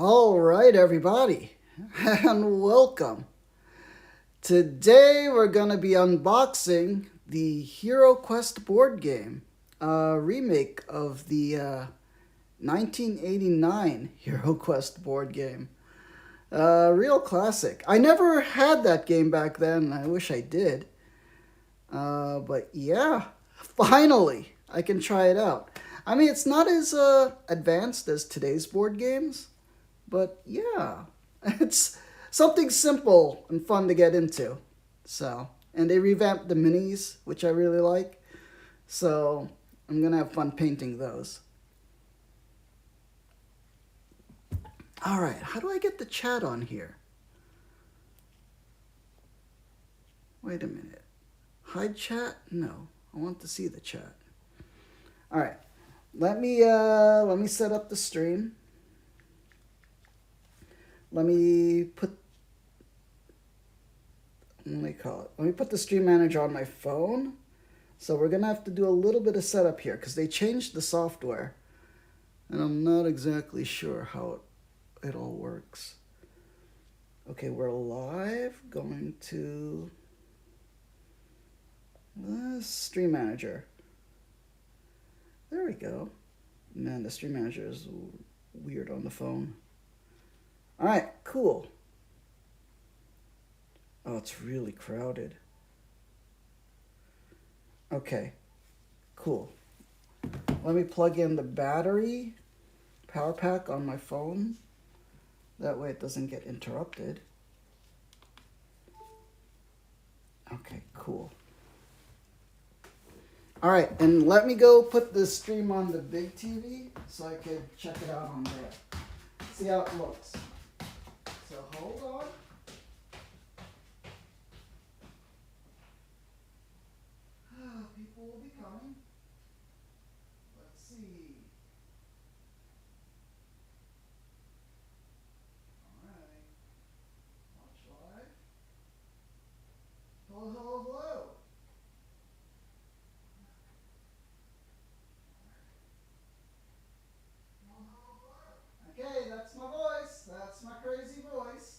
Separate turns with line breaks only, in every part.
All right, everybody, and welcome. Today we're going to be unboxing the HeroQuest board game, a remake of the 1989 HeroQuest board game. Real classic. I never had that game back then. I wish I did. But yeah, finally, I can try it out. I mean, it's not as advanced as today's board games, but yeah, it's something simple and fun to get into. So, and they revamped the minis, which I really like. So, I'm gonna have fun painting those. All right, how do I get the chat on here? Wait a minute. Hide chat? No, I want to see the chat. All right, let me set up the stream. Let me put Let me put the stream manager on my phone. So we're gonna have to do a little bit of setup here because they changed the software, and I'm not exactly sure how it all works. Okay, we're live. Going to the stream manager. There we go. Man, the stream manager is weird on the phone. All right, cool. Oh, it's really crowded. Okay, cool. Let me plug in the battery power pack on my phone. That way it doesn't get interrupted. Okay, cool. All right, and let me go put the stream on the big TV so I can check it out on there. See how it looks. So hold on. People will be coming. Let's see. Alright. Watch live. Hello, hello, hello. Okay, that's my voice. That's my crazy voice.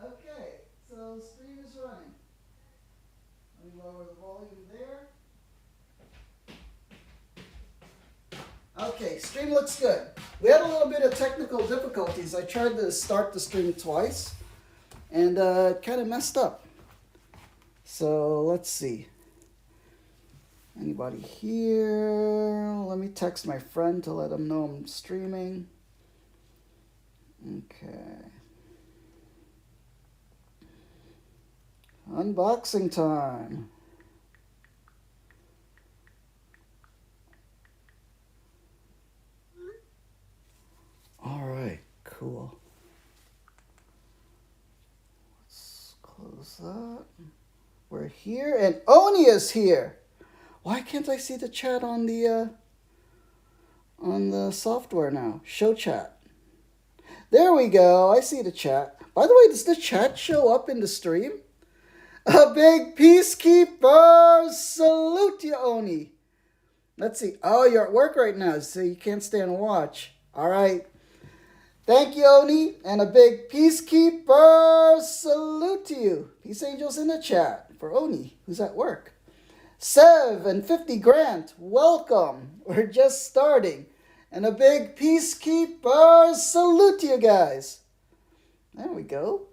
Okay, so the stream is running. Let me lower the volume there. Okay, stream looks good. We had a little bit of technical difficulties. I tried to start the stream twice, and it kind of messed up. So let's see. Anybody here? Let me text my friend to let him know I'm streaming. Okay. Unboxing time. All right, cool. Let's close that. We're here, and Oni is here. Why can't I see the chat on the software now? Show chat. There we go. I see the chat. By the way, does the chat show up in the stream? A big peacekeeper! Salute you, Oni. Let's see. Oh, you're at work right now, so you can't stay and watch. All right. Thank you, Oni. And a big peacekeeper salute to you. Peace angels in the chat for Oni, who's at work. Sev and 50 Grant, welcome. We're just starting. And a big peacekeeper salute to you guys. There we go.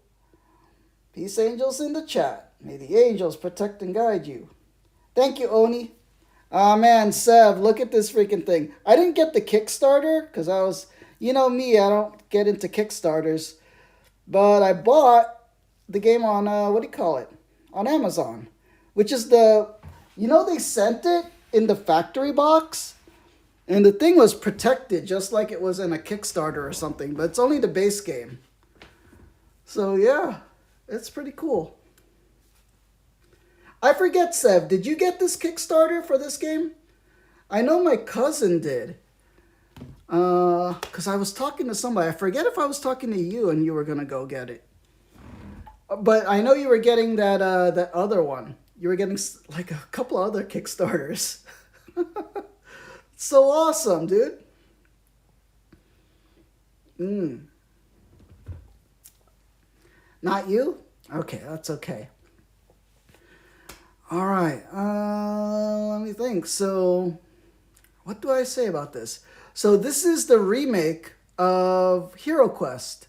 Peace angels in the chat. May the angels protect and guide you. Thank you, Oni. Ah, man, Sev, look at this freaking thing. I didn't get the Kickstarter because I was, you know me, I don't get into Kickstarters. But I bought the game on, on Amazon. Which is they sent it in the factory box. And the thing was protected just like it was in a Kickstarter or something. But it's only the base game. So, yeah, it's pretty cool. I forget, Sev, did you get this Kickstarter for this game? I know my cousin did. Because I was talking to somebody. I forget if I was talking to you and you were going to go get it. But I know you were getting that other one. You were getting like a couple other Kickstarters. So awesome, dude. Mm. Not you? Okay, that's okay. All right. Let me think. So, what do I say about this? So, this is the remake of HeroQuest,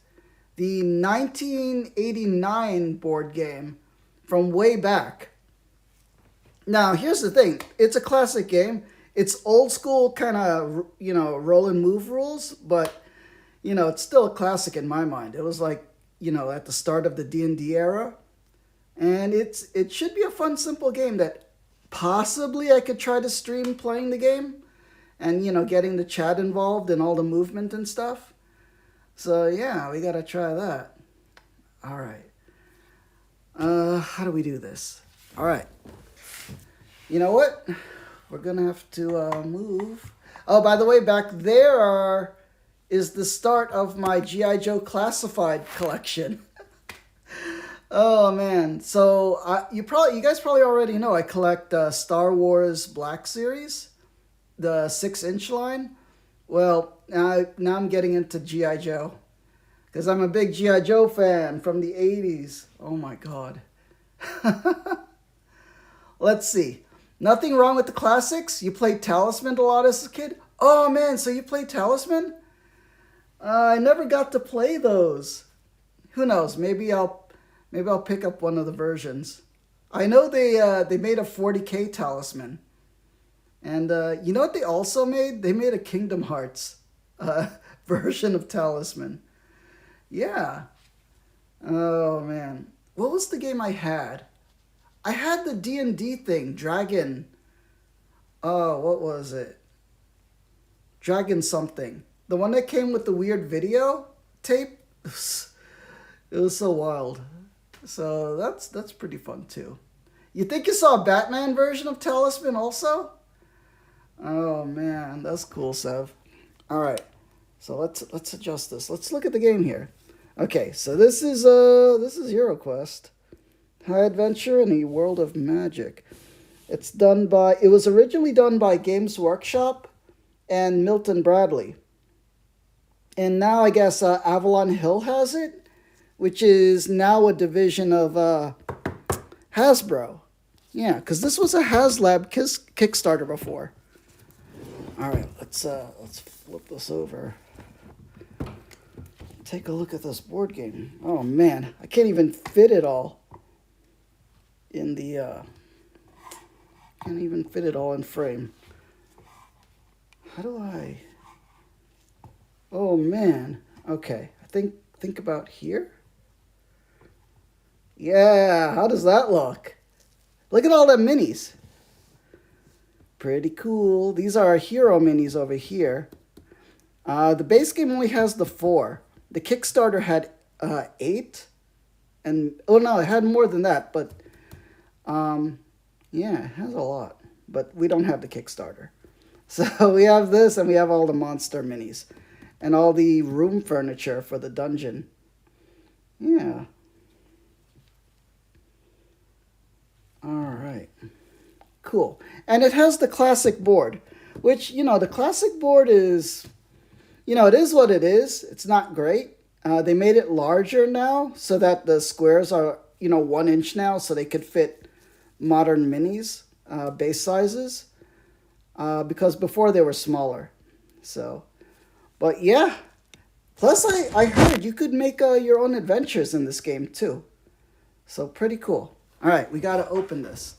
the 1989 board game from way back. Now, here's the thing. It's a classic game. It's old school kind of, roll and move rules, but it's still a classic in my mind. It was like, at the start of the D&D era, and it should be a fun simple game that possibly I could try to stream playing the game and getting the chat involved and all the movement and stuff. So, yeah, we got to try that. All right. How do we do this? All right. You know what? We're going to have to move. Oh, by the way, back there is the start of my G.I. Joe Classified collection. Oh, man. So you guys probably already know I collect Star Wars Black Series, the 6-inch line. Well, now I'm getting into G.I. Joe because I'm a big G.I. Joe fan from the 80s. Oh, my God. Let's see. Nothing wrong with the classics. You played Talisman a lot as a kid? Oh, man, so you played Talisman? I never got to play those. Who knows? Maybe I'll pick up one of the versions. I know they made a 40K Talisman. And you know what they also made? They made a Kingdom Hearts version of Talisman. Yeah. Oh, man. What was the game I had? I had the D&D thing, Dragon. Oh, what was it? Dragon something. The one that came with the weird video tape. It was so wild. So that's pretty fun too. You think you saw a Batman version of Talisman also? Oh man, that's cool, Sev. All right, so let's adjust this. Let's look at the game here. Okay, so this is HeroQuest, High Adventure in a World of Magic. It was originally done by Games Workshop and Milton Bradley. And now I guess Avalon Hill has it, which is now a division of Hasbro. Yeah, because this was a HasLab Kickstarter before. All right, let's flip this over. Take a look at this board game. Oh man, I can't even fit it all in the. Can't even fit it all in frame. How do I? Oh man. Okay, I think about here. Yeah, how does that look? Look at all the minis. Pretty cool. These are our hero minis over here. The base game only has the 4. The Kickstarter had 8. And, oh no, it had more than that. But, yeah, it has a lot. But we don't have the Kickstarter. So we have this and we have all the monster minis. And all the room furniture for the dungeon. Yeah. All right. Cool. And it has the classic board, which, the classic board is, it is what it is. It's not great. They made it larger now so that the squares are, 1 inch now so they could fit modern minis, base sizes, because before they were smaller. So, but yeah. Plus, I heard you could make your own adventures in this game too. So pretty cool. All right, we got to open this.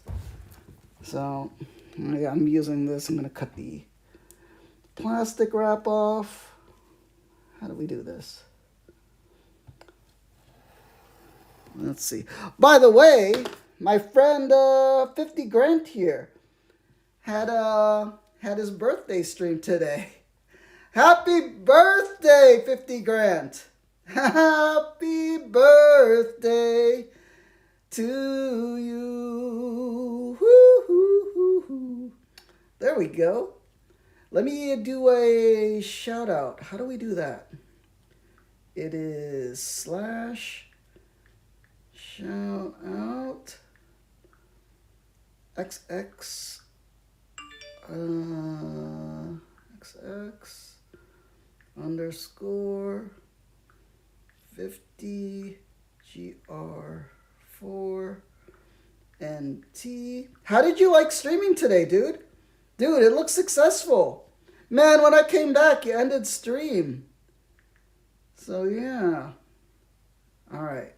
So I'm using this. I'm going to cut the plastic wrap off. How do we do this? Let's see. By the way, my friend 50 Grant here had his birthday stream today. Happy birthday, 50 Grant. Happy birthday to you. Woo-hoo-hoo-hoo. There we go. Let me do a shout out. How do we do that? It is / shout out XX XX. underscore 50 GR4 NT. How did you like streaming today, dude? Dude, it looks successful. Man, when I came back, you ended stream. So yeah. All right.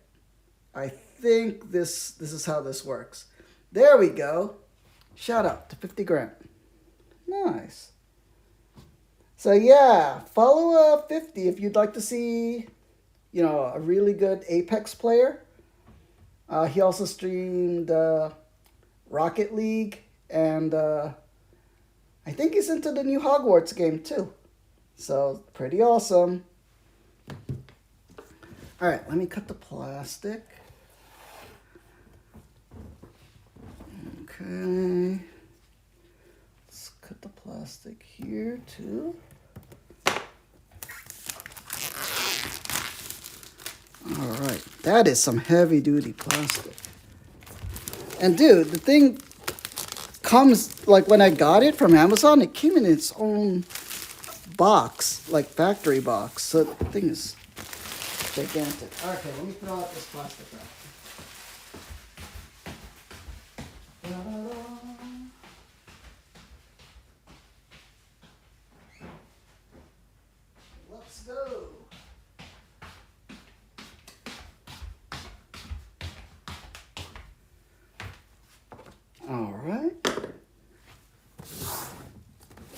I think this is how this works. There we go. Shout out to 50 grand. Nice. So yeah, follow 50 if you'd like to see, you know, a really good Apex player. He also streamed Rocket League, and I think he's into the new Hogwarts game too. So pretty awesome. All right, let me cut the plastic. Okay. Let's cut the plastic here too. All right, that is some heavy duty plastic. And dude, the thing comes, like when I got it from Amazon, it came in its own box, like factory box. So the thing is gigantic. Okay, let me throw out this plastic wrap. Let's go. All right.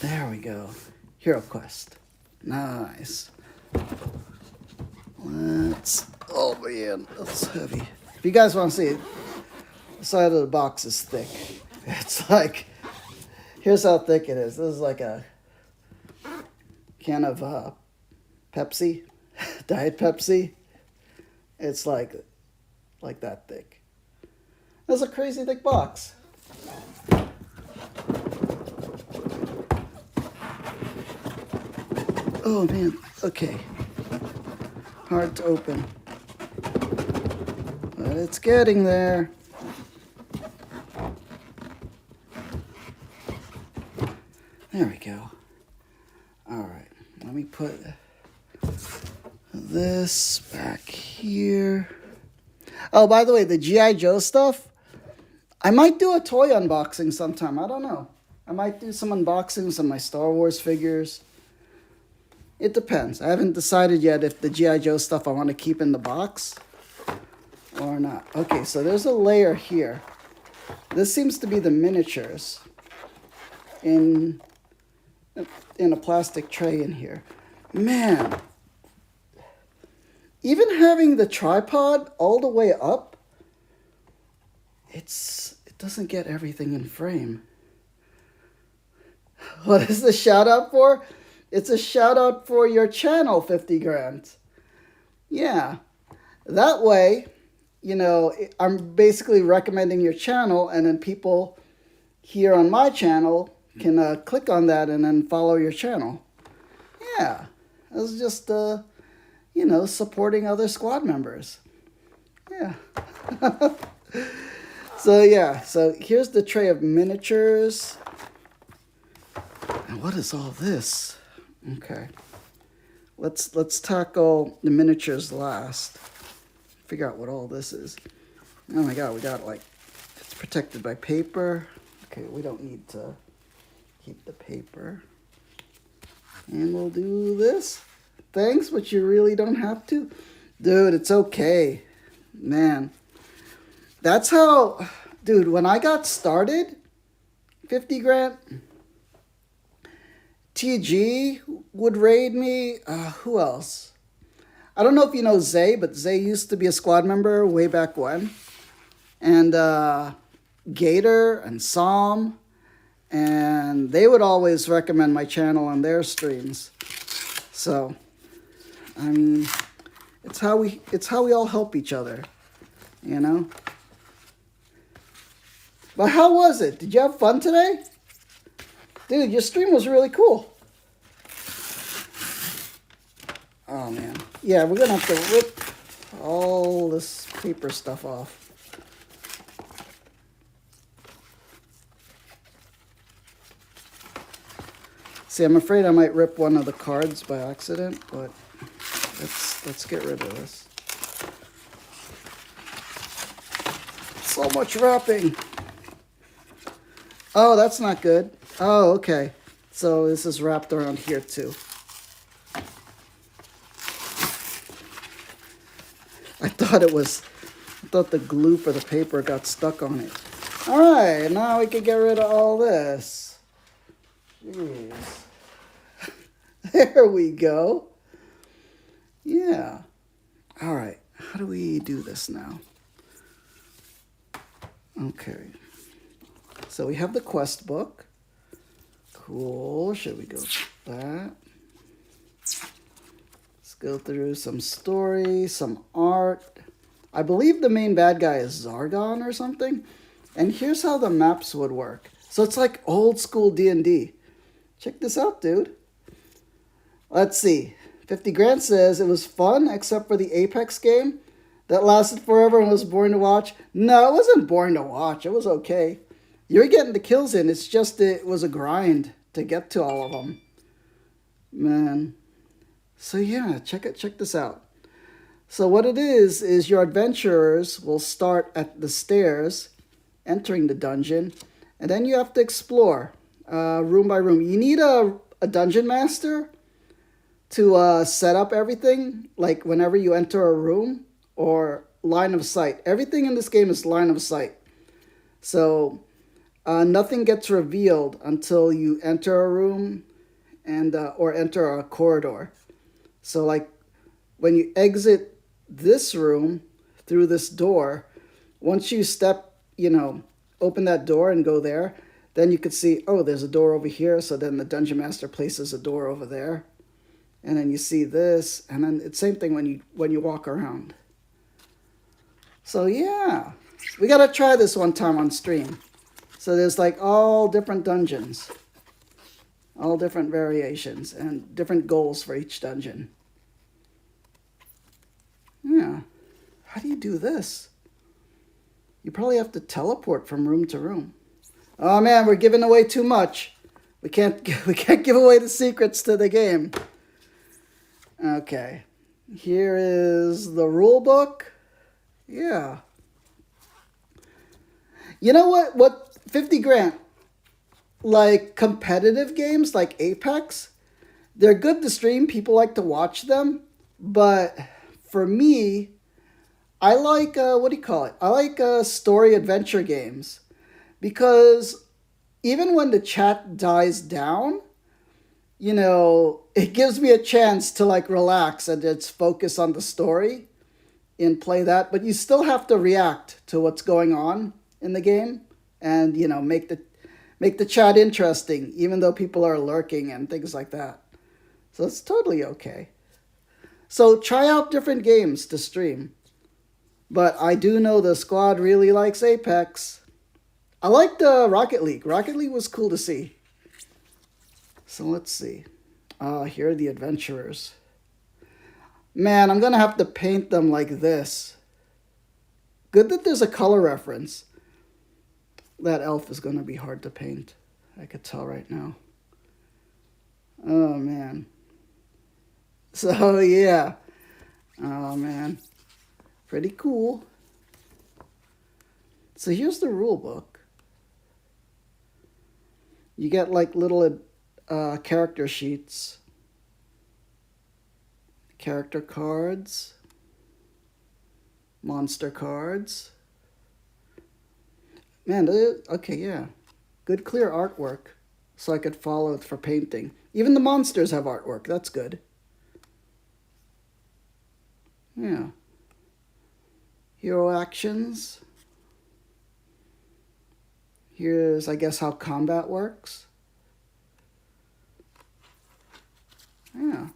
There we go. HeroQuest. Nice. Oh man, that's heavy. If you guys want to see it, the side of the box is thick. It's like, here's how thick it is. This is like a can of Pepsi, Diet Pepsi. It's like that thick. That's a crazy thick box. Oh man, okay. Hard to open. But it's getting there. There we go. Alright, let me put this back here. Oh, by the way, the G.I. Joe stuff, I might do a toy unboxing sometime. I don't know. I might do some unboxings of my Star Wars figures. It depends. I haven't decided yet if the G.I. Joe stuff I want to keep in the box or not. Okay, so there's a layer here. This seems to be the miniatures in a plastic tray in here. Man, even having the tripod all the way up, it doesn't get everything in frame. What is the shout out for? It's a shout out for your channel, 50 grand. Yeah, that way, you know, I'm basically recommending your channel, and then people here on my channel can click on that and then follow your channel. Yeah, it's just, you know, supporting other squad members. Yeah. So yeah, so here's the tray of miniatures. And what is all this? Okay. Let's tackle the miniatures last. Figure out what all this is. Oh my god, we got like, it's protected by paper. Okay, we don't need to keep the paper. And we'll do this. Thanks, but you really don't have to. Dude, it's okay. Man. That's how, dude, when I got started, 50 grand, TG would raid me. Who else? I don't know if you know Zay, but Zay used to be a squad member way back when. And Gator and Psalm. And they would always recommend my channel on their streams. So, I mean, it's how we all help each other, you know? But how was it? Did you have fun today? Dude, your stream was really cool. Oh, man. Yeah, we're going to have to rip all this paper stuff off. See, I'm afraid I might rip one of the cards by accident, but let's get rid of this. So much wrapping. Oh, that's not good. Oh, okay. So this is wrapped around here too. I thought the glue for the paper got stuck on it. All right, now we can get rid of all this. Jeez. There we go. Yeah. All right, how do we do this now? Okay. So we have the quest book. Cool. Should we go with that? Let's go through some story, some art. I believe the main bad guy is Zargon or something. And here's how the maps would work. So it's like old school D&D. Check this out, dude. Let's see. 50 Grant says it was fun except for the Apex game that lasted forever and was boring to watch. No, it wasn't boring to watch. It was okay. You were getting the kills in. It's just it was a grind to get to all of them. Man. So yeah, check this out. So what it is your adventurers will start at the stairs, entering the dungeon, and then you have to explore room by room. You need a dungeon master to set up everything, like whenever you enter a room, or line of sight. Everything in this game is line of sight. So nothing gets revealed until you enter a room and or enter a corridor. So like when you exit this room through this door, once you open that door and go there, then you could see, oh, there's a door over here. So then the dungeon master places a door over there. And then you see this, and then it's same thing when you walk around. So yeah, we gotta try this one time on stream. So there's like all different dungeons, all different variations, and different goals for each dungeon. Yeah, how do you do this? You probably have to teleport from room to room. Oh man, we're giving away too much. We can't give away the secrets to the game. Okay, here is the rule book. Yeah. You know what 50 Grant, like competitive games like Apex, they're good to stream. People like to watch them. But for me, I like, I like story adventure games. Because even when the chat dies down, it gives me a chance to like relax and just focus on the story and play that. But you still have to react to what's going on in the game and, make the chat interesting, even though people are lurking and things like that. So it's totally okay. So try out different games to stream. But I do know the squad really likes Apex. I liked Rocket League. Rocket League was cool to see. So let's see. Here are the adventurers. Man, I'm going to have to paint them like this. Good that there's a color reference. That elf is going to be hard to paint. I could tell right now. Oh, man. So, yeah. Oh, man. Pretty cool. So here's the rule book. You get like little character sheets, character cards, monster cards. Man, okay, yeah. Good clear artwork, so I could follow it for painting. Even the monsters have artwork, that's good. Yeah. Hero actions. Here's, I guess, how combat works. Yeah.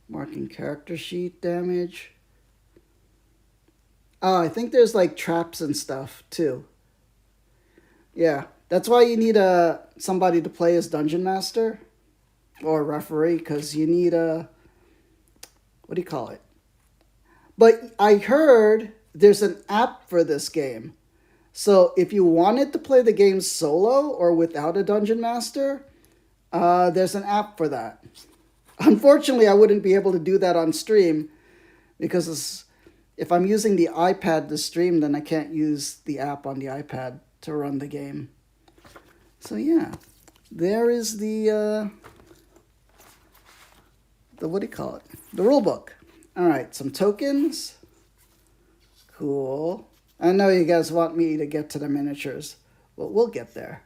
Marking character sheet damage. Oh, I think there's like traps and stuff too. Yeah, that's why you need somebody to play as Dungeon Master or referee, because you need what do you call it? But I heard there's an app for this game. So if you wanted to play the game solo or without a Dungeon Master, There's an app for that. Unfortunately, I wouldn't be able to do that on stream because if I'm using the iPad to stream, then I can't use the app on the iPad to run the game. So yeah, there is the what do you call it? The rule book. All right, some tokens. Cool. I know you guys want me to get to the miniatures, but we'll get there.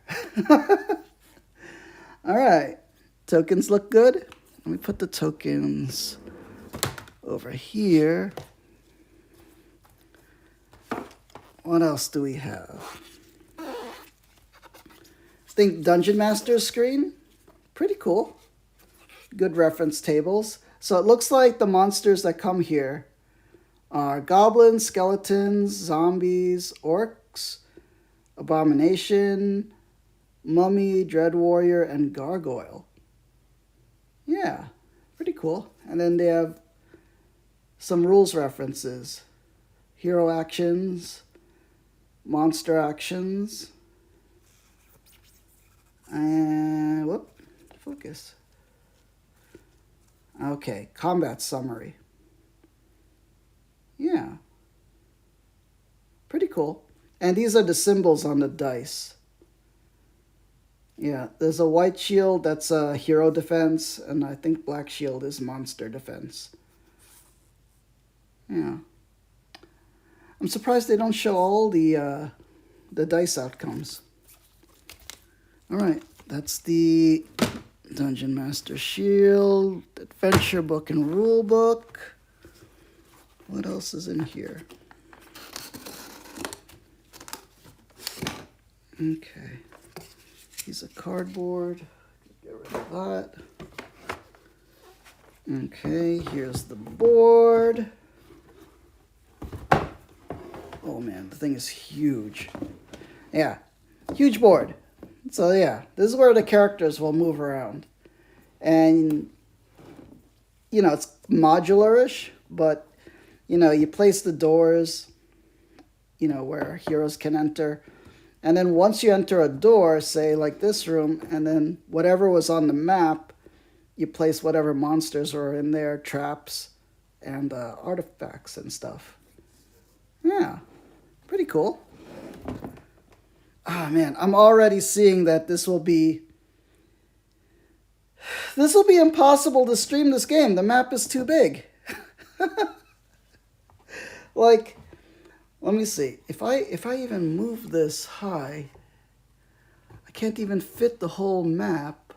All right, tokens look good. Let me put the tokens over here. What else do we have? I think Dungeon Master's screen. Pretty cool. Good reference tables. So it looks like the monsters that come here are goblins, skeletons, zombies, orcs, abomination, mummy, dread warrior, and gargoyle. Yeah, pretty cool. And then they have some rules references. Hero actions, monster actions, and whoop, focus. Okay, combat summary. Yeah. Pretty cool. And these are the symbols on the dice. Yeah, there's a white shield that's a hero defense, and I think black shield is monster defense. Yeah. I'm surprised they don't show all the dice outcomes. All right, that's the Dungeon Master Shield, Adventure Book and Rule Book. What else is in here? Okay. Piece of cardboard. Get rid of that. Okay, here's the board. Oh man, the thing is huge. Yeah, huge board. So yeah, this is where the characters will move around. And, you know, it's modular-ish, but, you know, you place the doors, you know, where heroes can enter. And then once you enter a door, say like this room, and then whatever was on the map, you place whatever monsters are in there, traps, and artifacts and stuff. Yeah, pretty cool. Ah, man, I'm already seeing that this will be impossible to stream this game. The map is too big. Like, let me see. If I even move this high, I can't even fit the whole map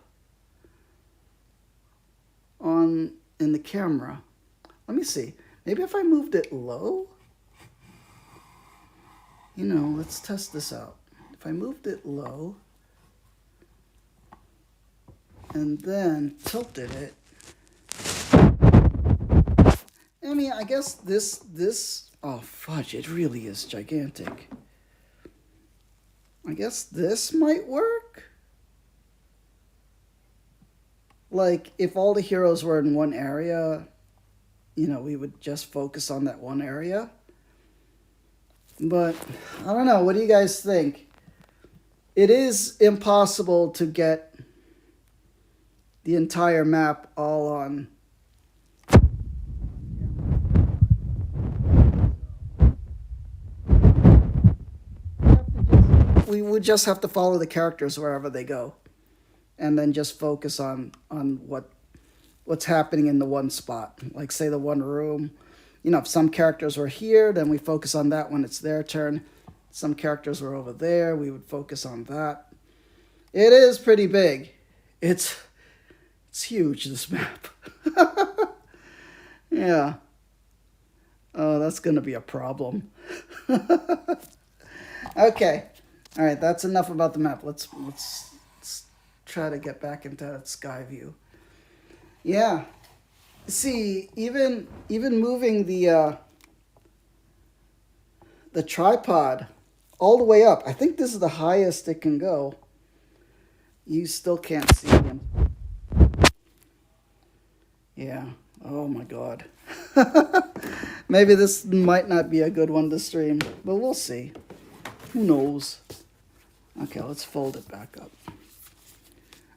in the camera. Let me see. Maybe if I moved it low? You know, let's test this out. If I moved it low and then tilted it, I mean, I guess this, oh fudge, it really is gigantic. I guess this might work? Like, if all the heroes were in one area, you know, we would just focus on that one area. But, I don't know, what do you guys think? It is impossible to get the entire map all on. We would just have to follow the characters wherever they go, and then just focus on what's happening in the one spot. Like, say, the one room. You know, if some characters were here, then we focus on that when it's their turn. Some characters were over there, we would focus on that. It is pretty big. It's huge, this map. Yeah. Oh, that's going to be a problem. Okay. All right, that's enough about the map. Let's try to get back into that sky view. Yeah. See, even moving the tripod all the way up, I think this is the highest it can go. You still can't see him. Yeah. Oh my God. Maybe this might not be a good one to stream, but we'll see. Who knows? Okay, let's fold it back up.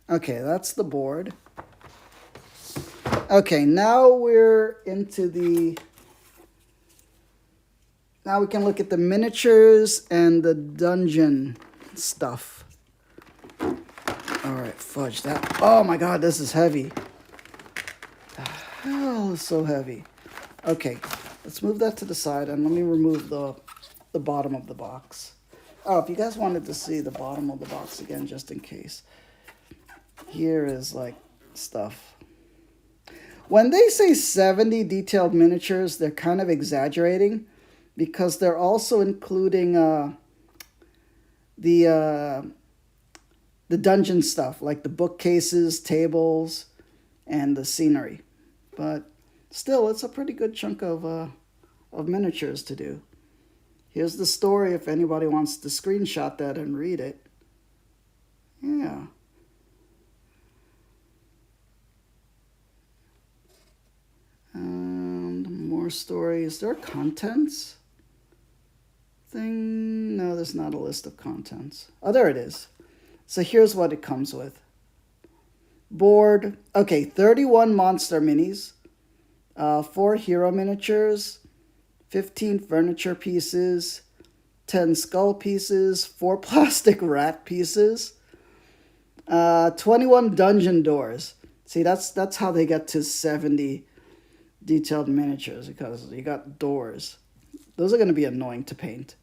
Okay, that's the board. Okay, now we're into the... Now we can look at the miniatures and the dungeon stuff. Alright, fudge that. Oh my god, this is heavy. The hell is so heavy. Okay, let's move that to the side and let me remove the bottom of the box. Oh, if you guys wanted to see the bottom of the box again, just in case. Here is like stuff. When they say 70 detailed miniatures, they're kind of exaggerating because they're also including the dungeon stuff, like the bookcases, tables, and the scenery. But still, it's a pretty good chunk of miniatures to do. Here's the story if anybody wants to screenshot that and read it. Yeah. And more stories. There are contents thing. No, there's not a list of contents. Oh, there it is. So here's what it comes with. Board. Okay, 31 monster minis. 4 hero miniatures. 15 furniture pieces. 10 skull pieces. 4 plastic rat pieces. 21 dungeon doors. See, that's how they get to 70 detailed miniatures, because you got doors. Those are going to be annoying to paint.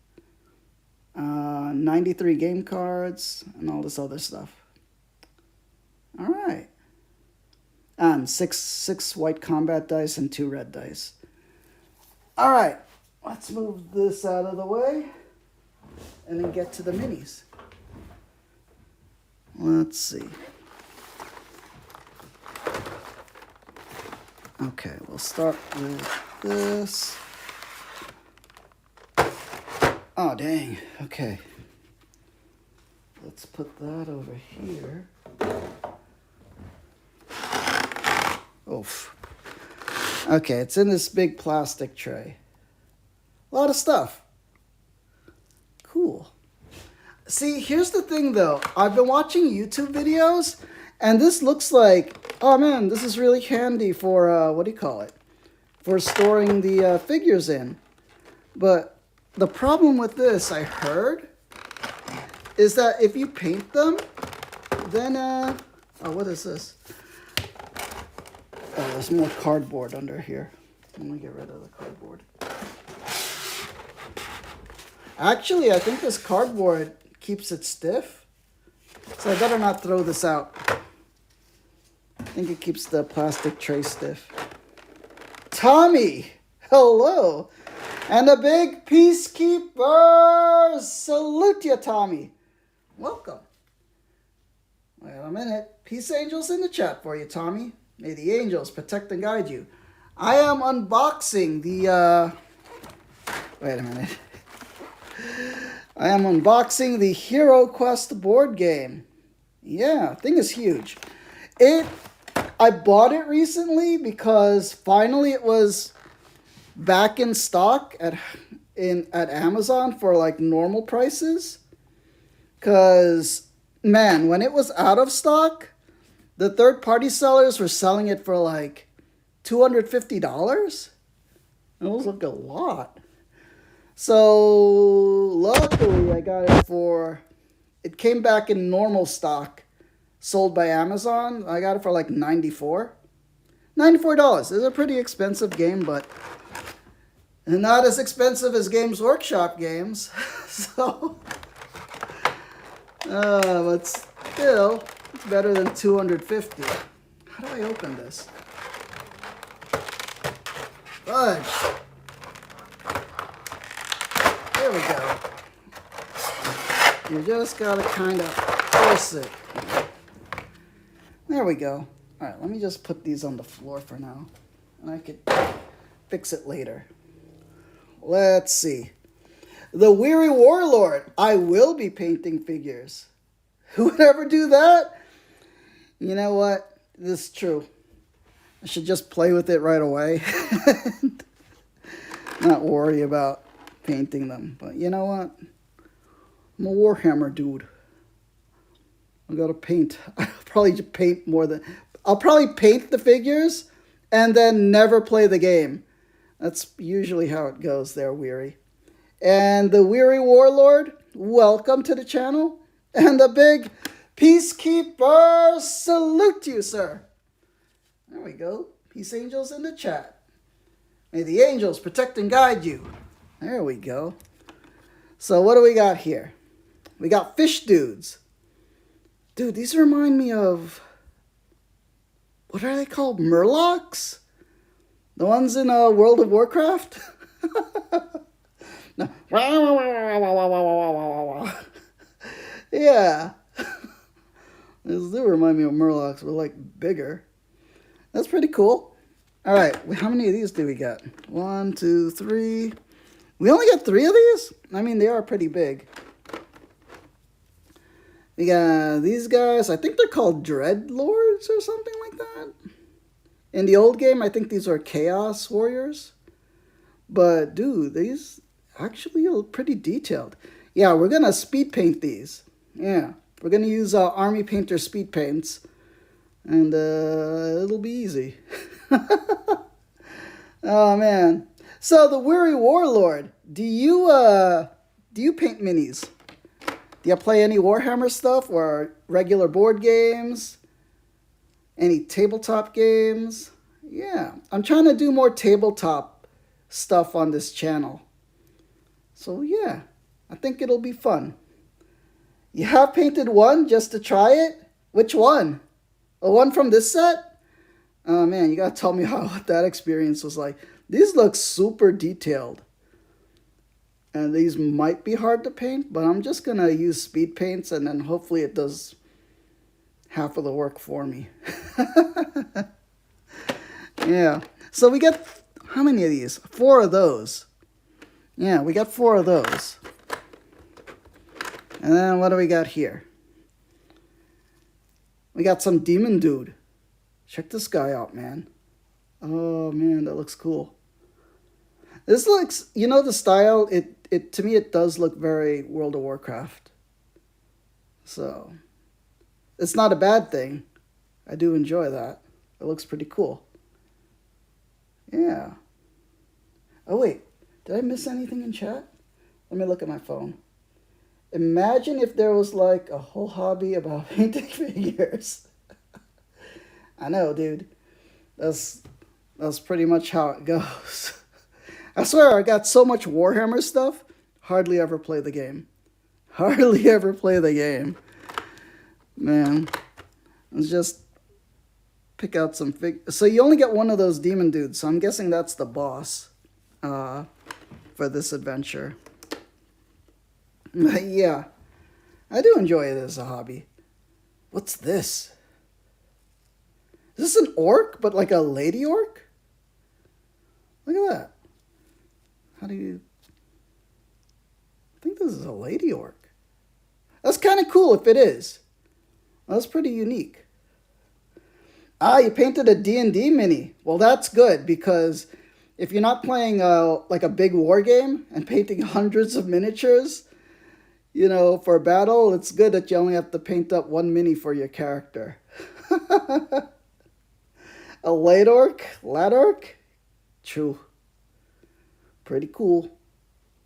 93 game cards and all this other stuff. All right. And six white combat dice and 2 red dice. All right. Let's move this out of the way and then get to the minis. Let's see. Okay, we'll start with this. Oh, dang. Okay. Let's put that over here. Oof. Okay, it's in this big plastic tray. A lot of stuff. Cool. See, here's the thing, though. I've been watching YouTube videos, and this looks like, oh, man, this is really handy for, what do you call it? For storing the figures in. But the problem with this, I heard, is that if you paint them, then, oh, what is this? Oh, there's more cardboard under here. Let me get rid of the cardboard. Actually, I think this cardboard keeps it stiff. So I better not throw this out. I think it keeps the plastic tray stiff. Tommy! Hello! And a big peacekeeper! Salute you, Tommy! Welcome. Wait a minute. Peace angels in the chat for you, Tommy. May the angels protect and guide you. I am unboxing the, wait a minute. I am unboxing the HeroQuest board game. Yeah, thing is huge. I bought it recently because finally it was back in stock at Amazon for like normal prices. Because, man, when it was out of stock, the third-party sellers were selling it for like $250. It was like a lot. So, luckily, I got it for... It came back in normal stock, sold by Amazon. I got it for like $94. $94. It's a pretty expensive game, but not as expensive as Games Workshop games. So, but still... It's better than $250. How do I open this? Fudge. There we go. You just gotta kind of force it. There we go. All right, let me just put these on the floor for now. And I could fix it later. Let's see. The Weary Warlord. I will be painting figures. Who would ever do that? You know what? This is true. I should just play with it right away. Not worry about painting them. But you know what? I'm a Warhammer dude. I gotta paint. I'll probably just paint more than... I'll probably paint the figures and then never play the game. That's usually how it goes there, Weary. And the Weary Warlord, welcome to the channel. And the big Peacekeeper, salute you, sir. There we go. Peace angels in the chat. May the angels protect and guide you. There we go. So what do we got here? We got fish dudes. Dude, these remind me of... What are they called? Murlocs? The ones in World of Warcraft? No. Yeah. These do remind me of Murlocs, but like bigger. That's pretty cool. All right, how many of these do we got? 1, 2, 3. We only got 3 of these? I mean, they are pretty big. We got these guys. I think they're called Dreadlords or something like that. In the old game, I think these are Chaos Warriors. But, dude, these actually are pretty detailed. Yeah, we're going to speed paint these. Yeah, we're going to use Army Painter speed paints. And it'll be easy. Oh, man. So, the Weary Warlord, do you paint minis? Do you play any Warhammer stuff or regular board games? Any tabletop games? Yeah, I'm trying to do more tabletop stuff on this channel. So yeah, I think it'll be fun. You have painted one just to try it? Which one? The one from this set? Oh man, you gotta tell me what that experience was like. These look super detailed. And these might be hard to paint, but I'm just going to use speed paints and then hopefully it does half of the work for me. Yeah. So we got, how many of these? 4 of those. Yeah, we got 4 of those. And then what do we got here? We got some demon dude. Check this guy out, man. Oh, man, that looks cool. This looks, you know the style, to me it does look very World of Warcraft. So, it's not a bad thing. I do enjoy that. It looks pretty cool. Yeah. Oh wait, did I miss anything in chat? Let me look at my phone. Imagine if there was like a whole hobby about painting figures. I know, dude. That's pretty much how it goes. I swear, I got so much Warhammer stuff, hardly ever play the game. Hardly ever play the game. Man, let's just pick out some So you only get one of those demon dudes, so I'm guessing that's the boss for this adventure. But yeah, I do enjoy it as a hobby. What's this? Is this an orc, but like a lady orc? Look at that. How do you... I think this is a lady orc. That's kind of cool if it is. That's pretty unique. Ah, you painted a D&D mini. Well, that's good because if you're not playing like a big war game and painting hundreds of miniatures, you know, for a battle, it's good that you only have to paint up one mini for your character. A late orc? Lat orc? True. Pretty cool.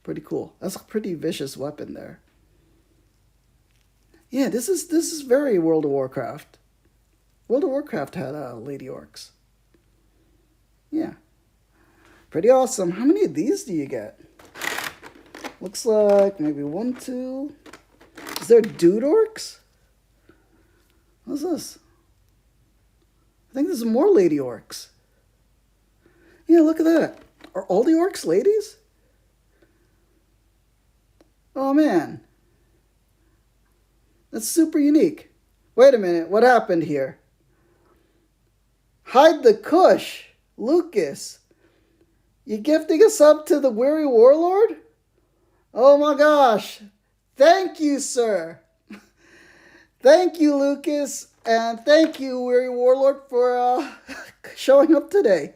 Pretty cool. That's a pretty vicious weapon there. Yeah, this is very World of Warcraft. World of Warcraft had lady orcs. Yeah. Pretty awesome. How many of these do you get? Looks like maybe 1, 2. Is there dude orcs? What's this? I think there's more lady orcs. Yeah, look at that. Are all the orcs ladies? Oh, man. That's super unique. Wait a minute. What happened here? Hide the Kush. Lucas. You gifting us up to the Weary Warlord? Oh, my gosh. Thank you, sir. Thank you, Lucas. And thank you, Weary Warlord, for showing up today.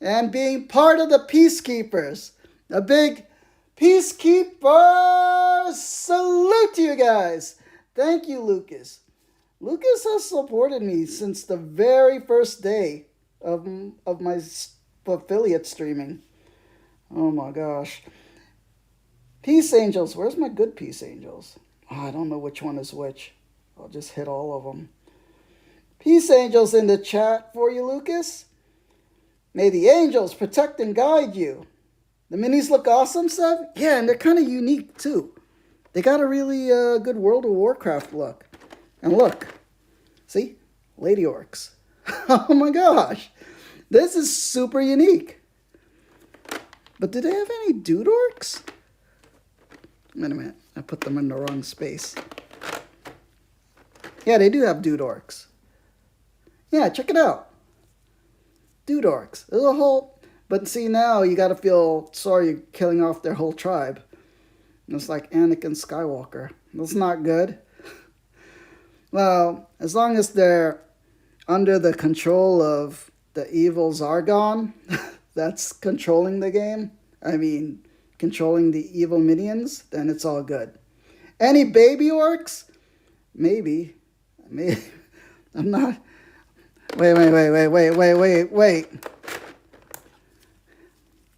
And being part of the Peacekeepers. A big Peacekeeper salute to you guys. Thank you, Lucas. Lucas has supported me since the very first day of, of my affiliate streaming. Oh my gosh. Peace Angels. Where's my good Peace Angels? Oh, I don't know which one is which. I'll just hit all of them. Peace Angels in the chat for you, Lucas. May the angels protect and guide you. The minis look awesome, Sev? Yeah, and they're kind of unique, too. They got a really good World of Warcraft look. And look. See? Lady Orcs. Oh my gosh. This is super unique. But do they have any dude orcs? Wait a minute. I put them in the wrong space. Yeah, they do have dude orcs. Yeah, check it out. Dude orcs. There's a whole... But see, now you gotta feel sorry you're killing off their whole tribe. It's like Anakin Skywalker. That's not good. Well, as long as they're under the control of the evil Zargon that's controlling the game, I mean, controlling the evil minions, then it's all good. Any baby orcs? Maybe. I'm not... Wait.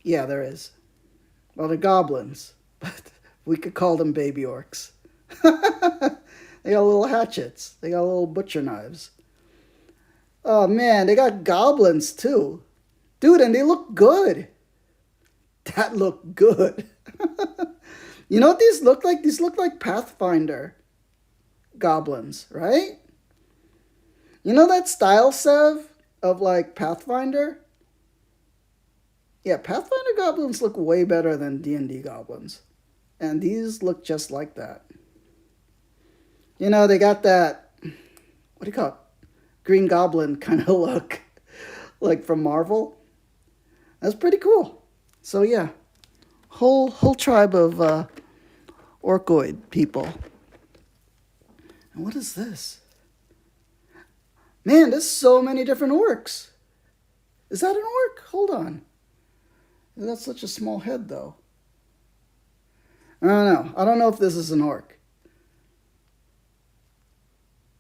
Yeah, there is. Well, they're goblins, but we could call them baby orcs. They got little hatchets. They got little butcher knives. Oh, man, they got goblins, too. Dude, and they look good. That looked good. You know what these look like? These look like Pathfinder goblins, right? You know that style, Sev, of like Pathfinder? Yeah, Pathfinder goblins look way better than D&D goblins. And these look just like that. You know, they got that, what do you call it? Green Goblin kind of look. Like from Marvel. That's pretty cool. So yeah, whole tribe of orcoid people. And what is this? Man, there's so many different orcs. Is that an orc? Hold on. That's such a small head, though. I don't know. I don't know if this is an orc.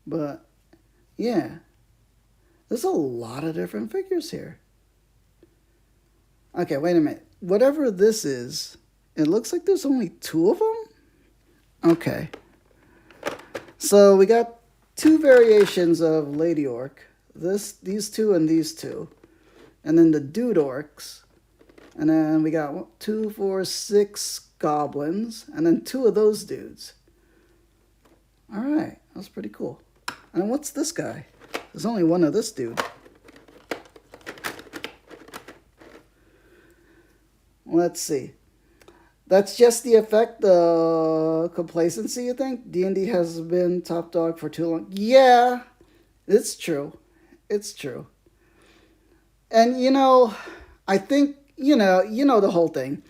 But, yeah. There's a lot of different figures here. Okay, wait a minute. Whatever this is, it looks like there's only 2 of them? Okay. So we got 2 variations of Lady Orc. These 2 and these 2. And then the Dude Orcs. And then we got 2, 4, 6 goblins. And then 2 of those dudes. Alright, that's pretty cool. And what's this guy? There's only one of this dude. Let's see. That's just the effect of complacency, you think? D&D has been top dog for too long. Yeah, it's true. It's true. And, you know, I think, you know the whole thing.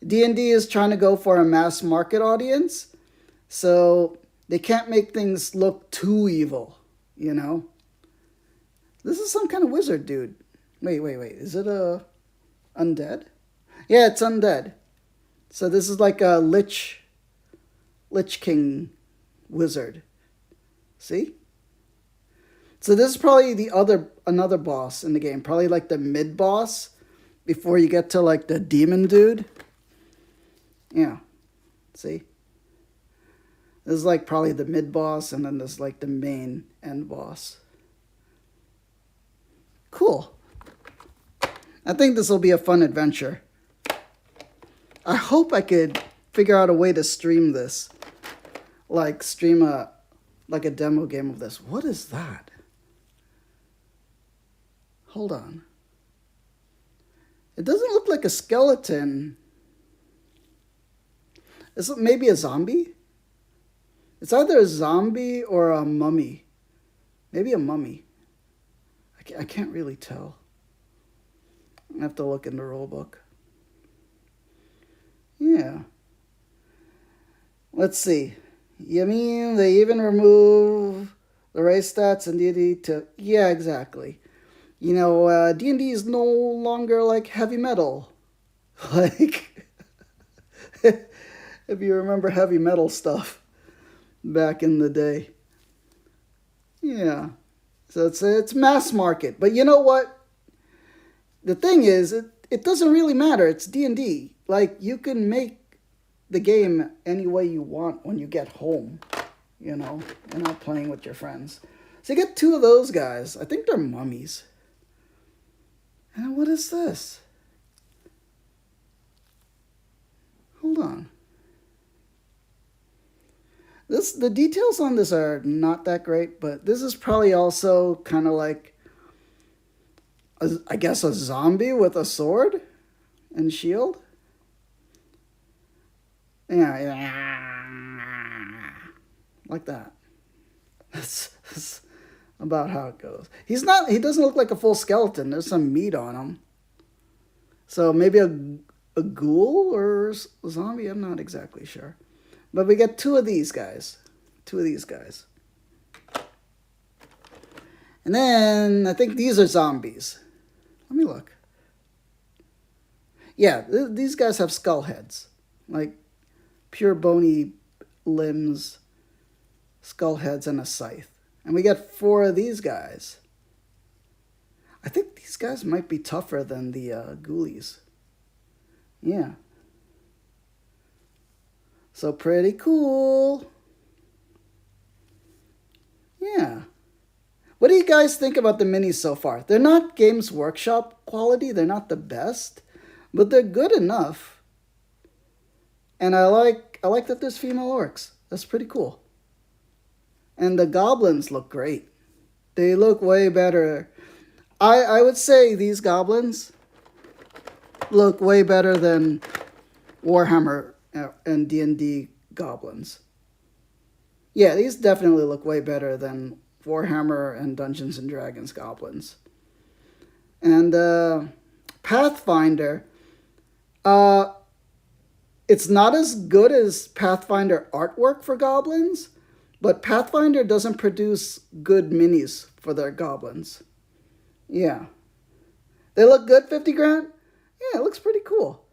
D&D is trying to go for a mass market audience. So they can't make things look too evil, you know? This is some kind of wizard dude. Wait. Is it a undead? Yeah, it's undead. So this is like a Lich King wizard. See? So this is probably another boss in the game. Probably like the mid-boss before you get to like the demon dude. Yeah. See? This is like probably the mid-boss, and then there's like the main end boss. Cool. I think this will be a fun adventure. I hope I could figure out a way to stream this. Like stream a demo game of this. What is that? Hold on. It doesn't look like a skeleton. Is it maybe a zombie? It's either a zombie or a mummy. Maybe a mummy. I can't really tell. I have to look in the rulebook. Yeah. Let's see. You mean they even remove the race stats in D&D to... Yeah, exactly. You know, D&D is no longer like heavy metal. Like, if you remember heavy metal stuff back in the day. Yeah. So it's mass market. But you know what? The thing is, it doesn't really matter. It's D&D. Like, you can make the game any way you want when you get home. You know, you're not playing with your friends. So you get two of those guys. I think they're mummies. And what is this? Hold on. The details on this are not that great, but this is probably also kind of like, I guess, a zombie with a sword and shield. Yeah, like that. That's about how it goes. He doesn't look like a full skeleton. There's some meat on him. So maybe a ghoul or a zombie, I'm not exactly sure. But we get two of these guys. And then I think these are zombies. Let me look. Yeah, these guys have skull heads. Like pure bony limbs, skull heads, and a scythe. And we get four of these guys. I think these guys might be tougher than the ghoulies. Yeah. So pretty cool. Yeah. What do you guys think about the minis so far? They're not Games Workshop quality. They're not the best, but they're good enough. And I like that there's female orcs. That's pretty cool. And the goblins look great. They look way better. I would say these goblins look way better than Warhammer and D&D goblins. Yeah, these definitely look way better than Warhammer and Dungeons and Dragons goblins. And Pathfinder, it's not as good as Pathfinder artwork for goblins, but Pathfinder doesn't produce good minis for their goblins. Yeah. They look good, 50 grand? Yeah, it looks pretty cool.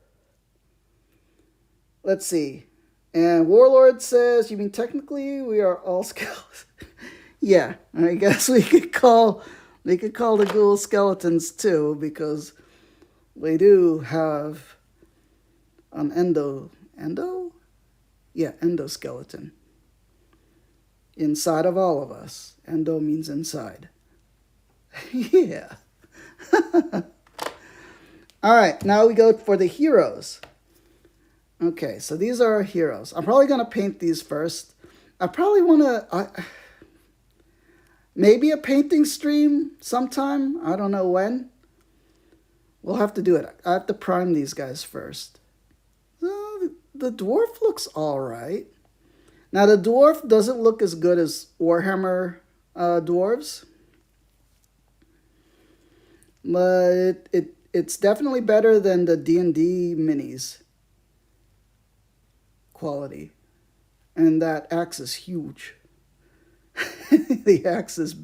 Let's see. And Warlord says, you mean technically we are all skeletons? Yeah, I guess we could call the ghoul skeletons too, because we do have an endoskeleton inside of all of us. Endo means inside. Yeah. All right, now we go for the heroes. Okay, so these are our heroes. I'm probably going to paint these first. I probably want to... maybe a painting stream sometime. I don't know when. We'll have to do it. I have to prime these guys first. The dwarf looks all right. Now, the dwarf doesn't look as good as Warhammer dwarves. But it's definitely better than the D&D minis quality. And that axe is huge. The axe is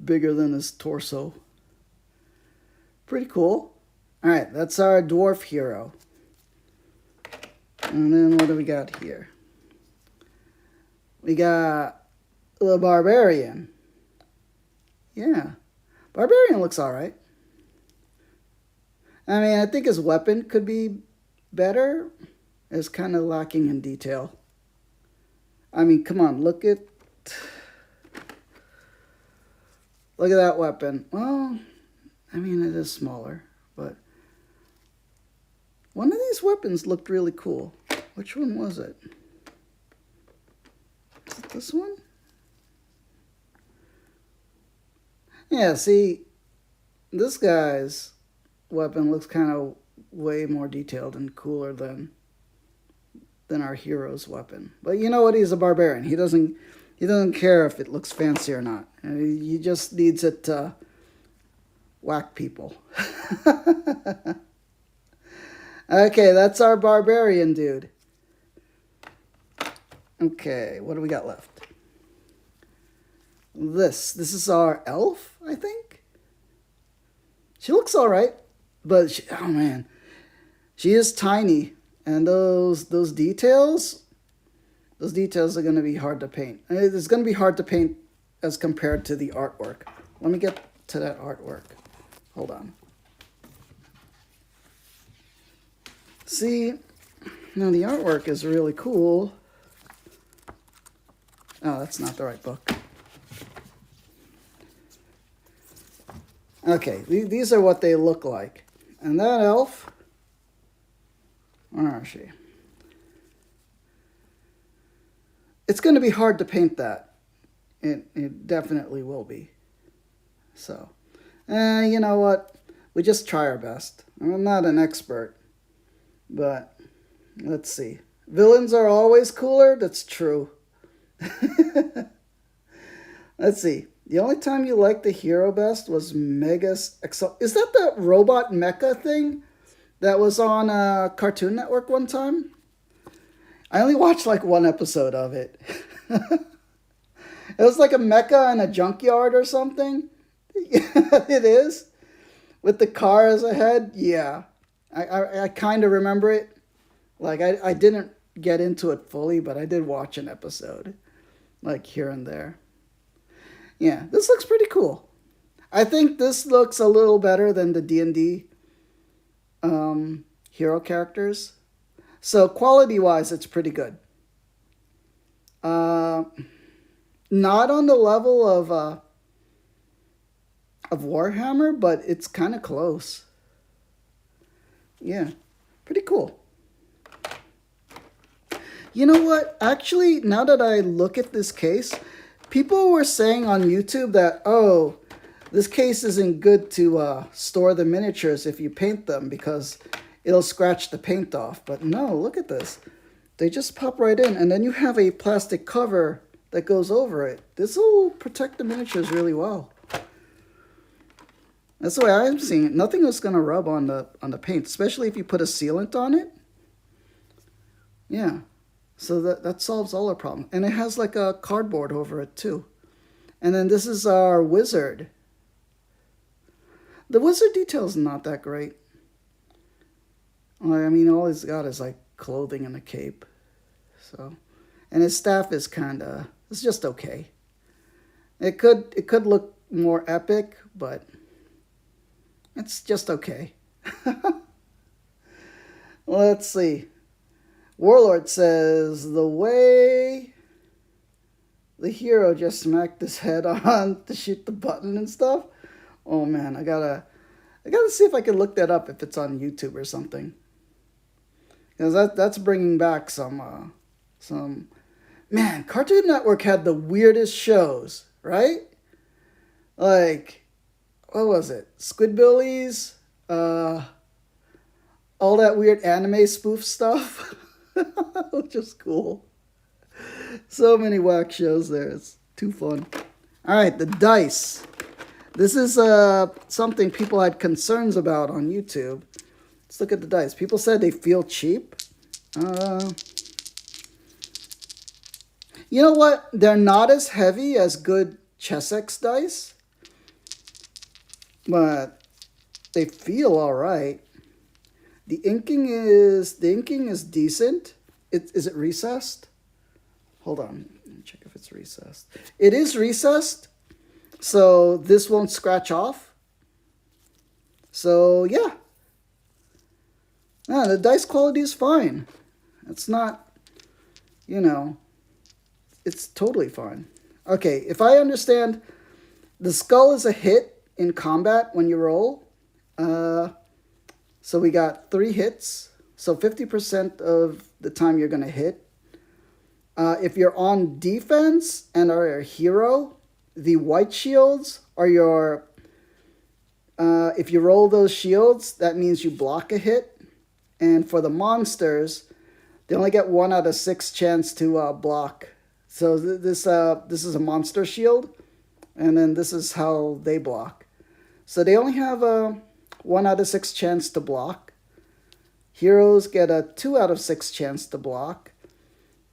bigger than his torso. Pretty cool. All right, that's our dwarf hero. And then what do we got here? We got the barbarian. Yeah. Barbarian looks all right. I mean, I think his weapon could be better. It's kind of lacking in detail. I mean, come on, look at that weapon. Well, I mean, it is smaller, but one of these weapons looked really cool. Which one was it? Is it this one? Yeah, see, this guy's weapon looks kind of way more detailed and cooler than our hero's weapon. But you know what? He's a barbarian. He doesn't care if it looks fancy or not. He just needs it to whack people. Okay, that's our barbarian dude. Okay, what do we got left? This is our elf, I think. She looks all right, but oh man, she is tiny, and those details are going to be hard to paint. It's going to be hard to paint as compared to the artwork. Let me get to that artwork. Hold on. See, now the artwork is really cool. Oh, that's not the right book. Okay, these are what they look like. And that elf, where is she? It's going to be hard to paint that. It definitely will be. So, you know what? We just try our best. I'm not an expert, but let's see. Villains are always cooler? That's true. Let's see. The only time you liked the hero best was Megas Excel. Is that the robot mecha thing that was on Cartoon Network one time? I only watched like one episode of it. It was like a mecha in a junkyard or something. It is. With the car as a head. Yeah. I kind of remember it. Like, I didn't get into it fully, but I did watch an episode. Like, here and there. Yeah, this looks pretty cool. I think this looks a little better than the D&D hero characters. So quality-wise, it's pretty good. Not on the level of Warhammer, but it's kind of close. Yeah, pretty cool. You know what? Actually, now that I look at this case, people were saying on YouTube that, oh, this case isn't good to store the miniatures if you paint them because it'll scratch the paint off. But no, look at this. They just pop right in, and then you have a plastic cover that goes over it. This will protect the miniatures really well. That's the way I'm seeing it. Nothing is going to rub on the paint, especially if you put a sealant on it. Yeah. So that solves all our problems. And it has like a cardboard over it too. And then this is our wizard. The wizard detail is not that great. I mean, all he's got is like clothing and a cape. So, and his staff is it's just okay. It could look more epic, but it's just okay. Let's see. Warlord says, the way the hero just smacked his head on to shoot the button and stuff. Oh man, I gotta see if I can look that up if it's on YouTube or something. Because that's bringing back some. Man, Cartoon Network had the weirdest shows, right? Like, what was it? Squidbillies, all that weird anime spoof stuff. Which is cool. So many whack shows there. It's too fun. All right, the dice. This is something people had concerns about on YouTube. Let's look at the dice. People said they feel cheap. You know what? They're not as heavy as good Chessex dice. But they feel all right. The inking is decent. Is it recessed? Hold on. Let me check if it's recessed. It is recessed. So this won't scratch off. So yeah. No, the dice quality is fine. It's not, it's totally fine. Okay, if I understand, the skull is a hit in combat when you roll. So we got 3 hits. So 50% of the time you're going to hit. If you're on defense and are a hero, the white shields are your... if you roll those shields, that means you block a hit. And for the monsters, they only get 1 out of 6 chance to block. So this is a monster shield. And then this is how they block. So they only have a 1 out of 6 chance to block. Heroes get a 2 out of 6 chance to block.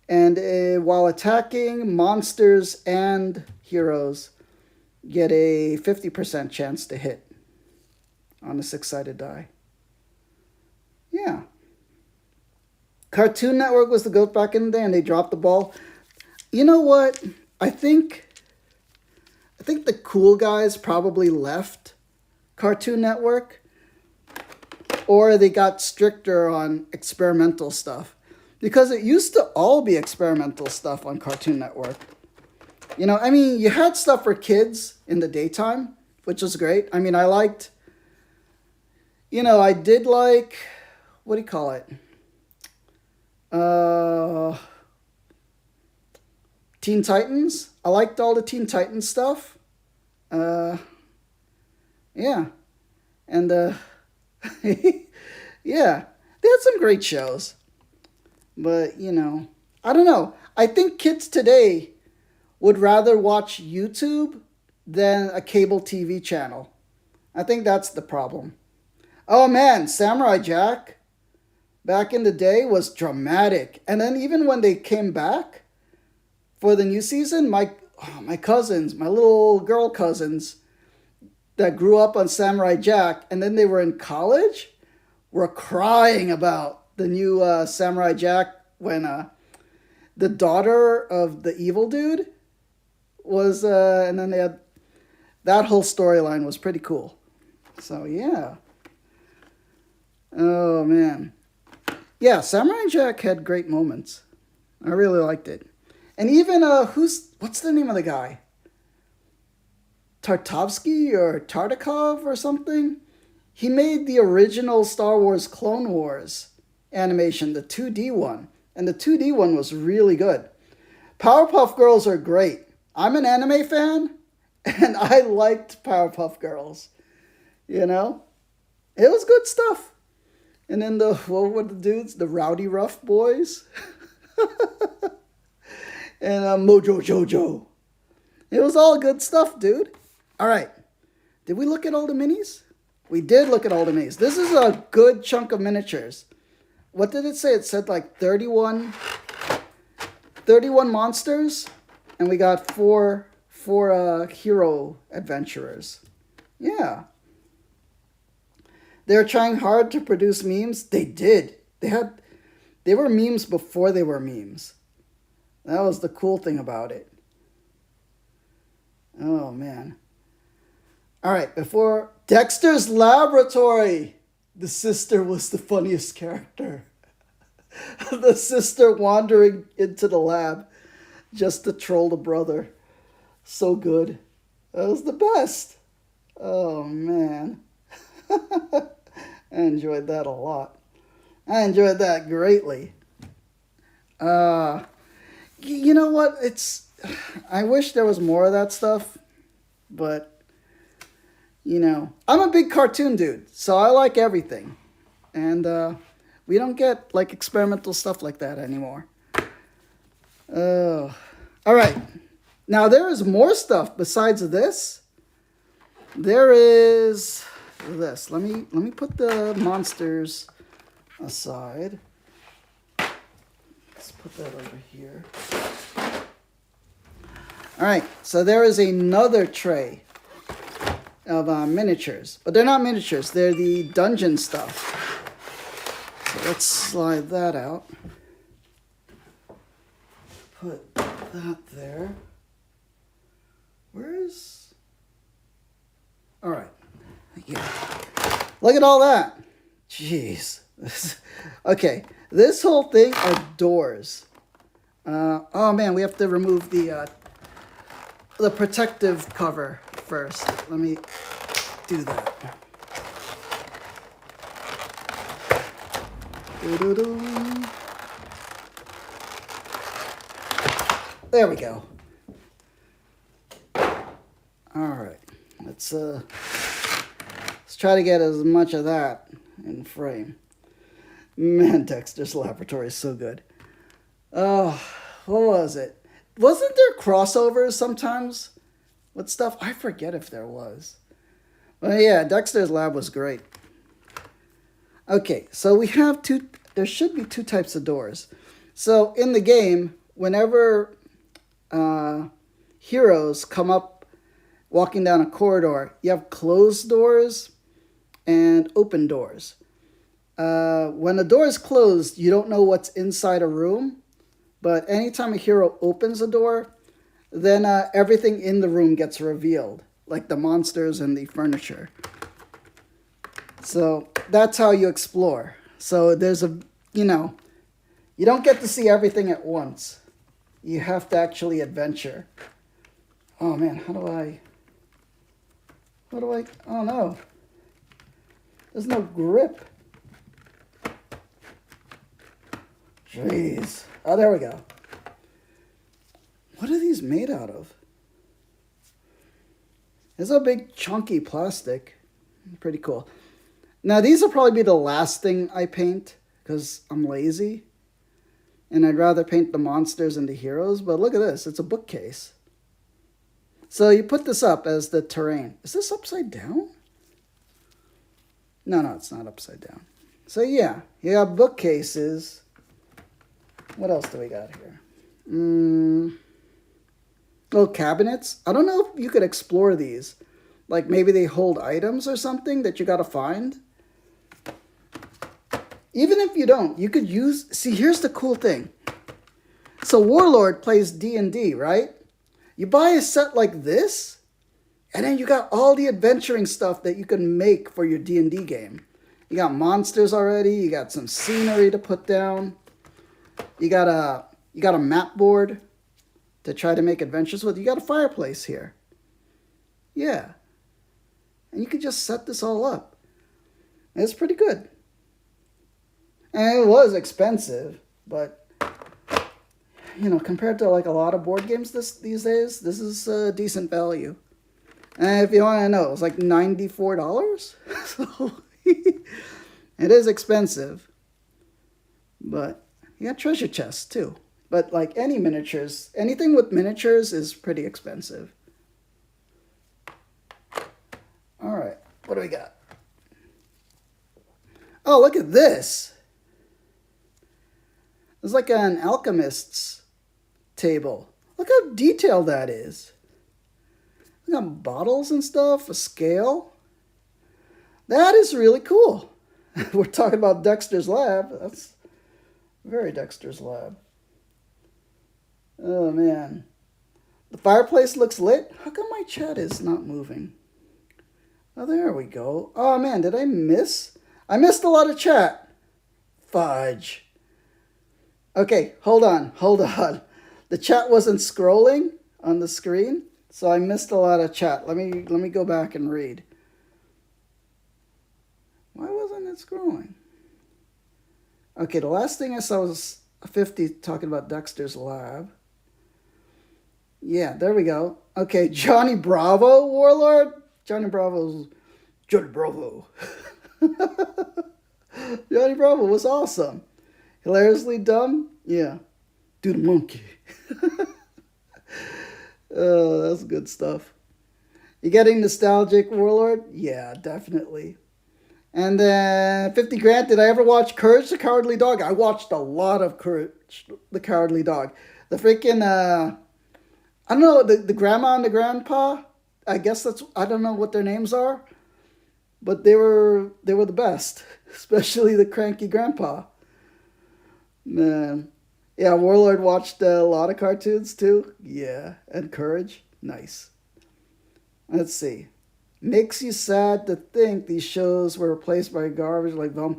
And while attacking, monsters and heroes get a 50% chance to hit on a 6-sided die. Yeah. Cartoon Network was the GOAT back in the day, and they dropped the ball. You know what? I think I think the cool guys probably left Cartoon Network, or they got stricter on experimental stuff. Because it used to all be experimental stuff on Cartoon Network. You know, I mean, you had stuff for kids in the daytime, which was great. I mean, I liked, you know, I did like, what do you call it? Teen Titans. I liked all the Teen Titans stuff. Yeah. And, yeah, they had some great shows. But, you know, I don't know. I think kids today would rather watch YouTube than a cable TV channel. I think that's the problem. Oh man, Samurai Jack back in the day was dramatic. And then even when they came back for the new season, my cousins, my little girl cousins that grew up on Samurai Jack and then they were in college were crying about the new Samurai Jack when the daughter of the evil dude was, and then they had, that whole storyline was pretty cool. So, yeah. Oh, man. Yeah, Samurai Jack had great moments. I really liked it. And even, what's the name of the guy? Tartovsky or Tartakov or something? He made the original Star Wars Clone Wars animation, the 2D one. And the 2D one was really good. Powerpuff Girls are great. I'm an anime fan, and I liked Powerpuff Girls. You know? It was good stuff. And then what were the dudes? The Rowdy Rough Boys? And Mojo Jojo. It was all good stuff, dude. All right. Did we look at all the minis? We did look at all the minis. This is a good chunk of miniatures. What did it say? It said like 31 monsters. And we got four hero adventurers. Yeah. They're trying hard to produce memes. They did. They were memes before they were memes. That was the cool thing about it. Oh, man. All right, before Dexter's Laboratory. The sister was the funniest character. The sister wandering into the lab just to troll the brother. So good. That was the best. Oh, man. I enjoyed that a lot. I enjoyed that greatly. You know what? I wish there was more of that stuff, but, you know, I'm a big cartoon dude, so I like everything. And we don't get, like, experimental stuff like that anymore. All right. Now, there is more stuff besides this. There is this. Let me put the monsters aside. Let's put that over here. All right, so there is another tray of miniatures. But they're not miniatures. They're the dungeon stuff. So let's slide that out. Put that there. Where's... All right. Yeah. Look at all that. Jeez. Okay, this whole thing are doors. Oh man, we have to remove the protective cover first. Let me do that. Doo-doo-doo. There we go. All right, let's try to get as much of that in frame. Man, Dexter's Laboratory is so good. Oh, what was it? Wasn't there crossovers sometimes with stuff? I forget if there was. But yeah, Dexter's Lab was great. Okay, so we have there should be two types of doors. So in the game, whenever heroes come up walking down a corridor, you have closed doors and open doors. When the door is closed, you don't know what's inside a room. But anytime a hero opens a door, then everything in the room gets revealed, like the monsters and the furniture. So that's how you explore. So there's you don't get to see everything at once. You have to actually adventure. Oh man, oh no. There's no grip. Jeez. Oh, there we go. What are these made out of? It's a big chunky plastic. Pretty cool. Now these will probably be the last thing I paint because I'm lazy. And I'd rather paint the monsters and the heroes. But look at this. It's a bookcase. So you put this up as the terrain. Is this upside down? No, it's not upside down. So yeah, you got bookcases. What else do we got here? Little cabinets. I don't know if you could explore these. Like maybe they hold items or something that you got to find. Even if you don't, you could use... See, here's the cool thing. So Warlord plays D&D, right? You buy a set like this, and then you got all the adventuring stuff that you can make for your D&D game. You got monsters already. You got some scenery to put down. You got a map board to try to make adventures with. You got a fireplace here. Yeah. And you can just set this all up. And it's pretty good. And it was expensive, but, compared to like a lot of board games these days, this is a decent value. And if you want to know, it was like $94. So it is expensive. But you got treasure chests too. But like any miniatures, anything with miniatures is pretty expensive. All right, what do we got? Oh, look at this. It's like an alchemist's table. Look how detailed that is. We got bottles and stuff, a scale. That is really cool. We're talking about Dexter's Lab. That's very Dexter's Lab. Oh, man. The fireplace looks lit. How come my chat is not moving? Oh, there we go. Oh, man, did I miss? I missed a lot of chat. Fudge. Okay, hold on. The chat wasn't scrolling on the screen, so I missed a lot of chat. Let me go back and read. Why wasn't it scrolling? Okay, the last thing I saw was 50 talking about Dexter's Lab. Yeah, there we go. Okay, Johnny Bravo, Warlord. Johnny Bravo. Johnny Bravo was awesome. Hilariously dumb? Yeah. Dude, monkey. Oh, that's good stuff. You getting nostalgic, Warlord? Yeah, definitely. And then 50 grand. Did I ever watch Courage the Cowardly Dog? I watched a lot of Courage the Cowardly Dog. The freaking, I don't know, the grandma and the grandpa. I guess I don't know what their names are. But they were the best. Especially the cranky grandpa. Man. Yeah, Warlord watched a lot of cartoons too. Yeah, and Courage. Nice. Let's see. Makes you sad to think these shows were replaced by garbage like Velma.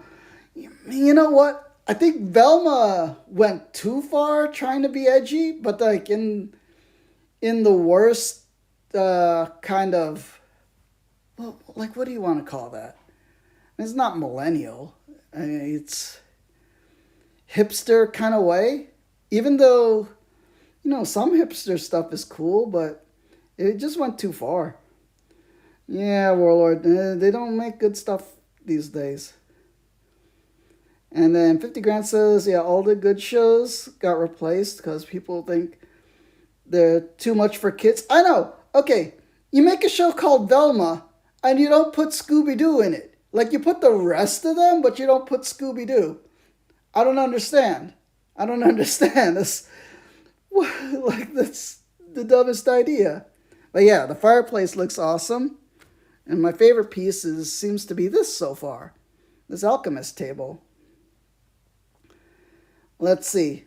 You know what? I think Velma went too far trying to be edgy, but like in the worst kind of, well, like what do you want to call that? It's not millennial. I mean, it's hipster kind of way, even though some hipster stuff is cool, but it just went too far. Yeah, Warlord, they don't make good stuff these days. And then 50 grand says, yeah, all the good shows got replaced because people think they're too much for kids. I know. Okay, you make a show called Velma and you don't put Scooby-Doo in it. Like you put the rest of them, but you don't put Scooby-Doo. I don't understand. That's the dumbest idea. But yeah, the fireplace looks awesome. And my favorite piece seems to be this so far. This alchemist table. Let's see.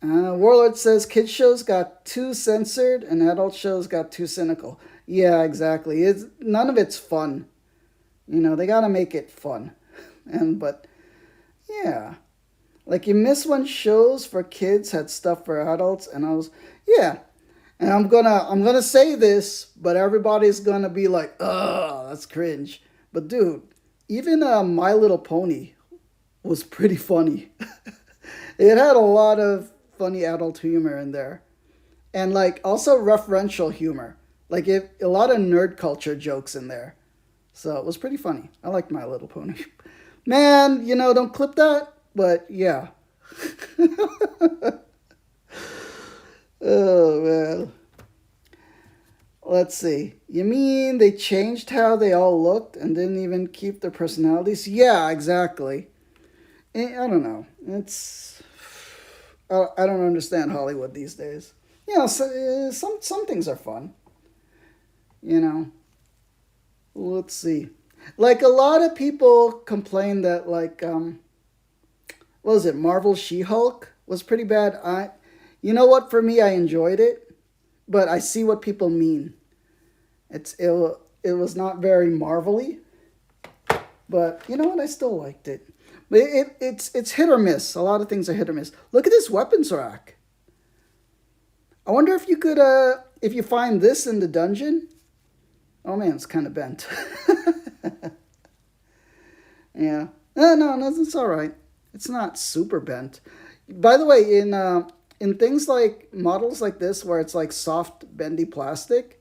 Warlord says kids shows got too censored and adult shows got too cynical. Yeah, exactly. It's none of it's fun. They gotta make it fun. But yeah. Like you miss when shows for kids had stuff for adults and yeah. And I'm gonna say this, but everybody's gonna be like, ugh, that's cringe. But dude, even My Little Pony was pretty funny. It had a lot of funny adult humor in there. And like also referential humor. Like a lot of nerd culture jokes in there. So it was pretty funny. I liked My Little Pony. Man, don't clip that, but yeah. Oh man. Let's see. You mean they changed how they all looked and didn't even keep their personalities? Yeah, exactly. I don't know. I don't understand Hollywood these days. Some things are fun. You know. Let's see. Like a lot of people complain that what was it? Marvel She-Hulk was pretty bad. You know what? For me, I enjoyed it, but I see what people mean. It was not very Marvel-y, but you know what? I still liked it. But it's hit or miss. A lot of things are hit or miss. Look at this weapons rack. I wonder if you could if you find this in the dungeon. Oh man, it's kind of bent. Yeah. No, it's all right. It's not super bent. By the way, in things like models like this where it's like soft bendy plastic,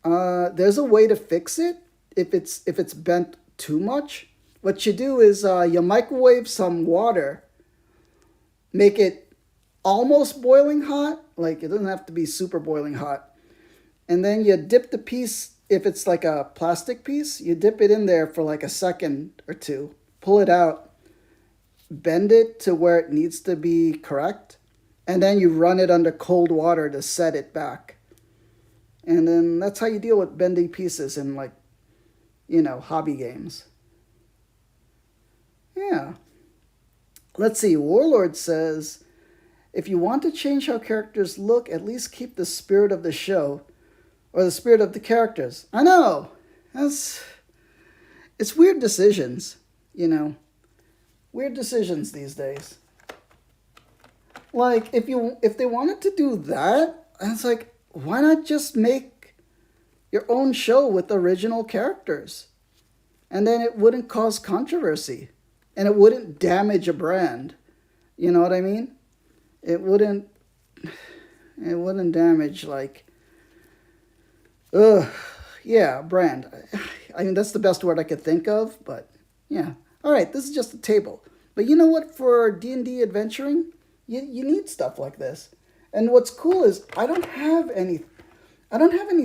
there's a way to fix it if it's bent too much. What you do is you microwave some water, make it almost boiling hot, like it doesn't have to be super boiling hot, and then you dip the piece. If it's like a plastic piece, you dip it in there for like a second or two, pull it out, bend it to where it needs to be correct, and then you run it under cold water to set it back. And then that's how you deal with bending pieces in hobby games. Yeah. Let's see. Warlord says, if you want to change how characters look, at least keep the spirit of the show or the spirit of the characters. I know. It's weird decisions, Weird decisions these days. Like if they wanted to do that, it's like, why not just make your own show with original characters? And then it wouldn't cause controversy. And it wouldn't damage a brand. You know what I mean? It wouldn't damage brand. I mean, that's the best word I could think of, but yeah. All right, this is just a table. But you know what? For D&D adventuring, you need stuff like this. And what's cool is I don't have any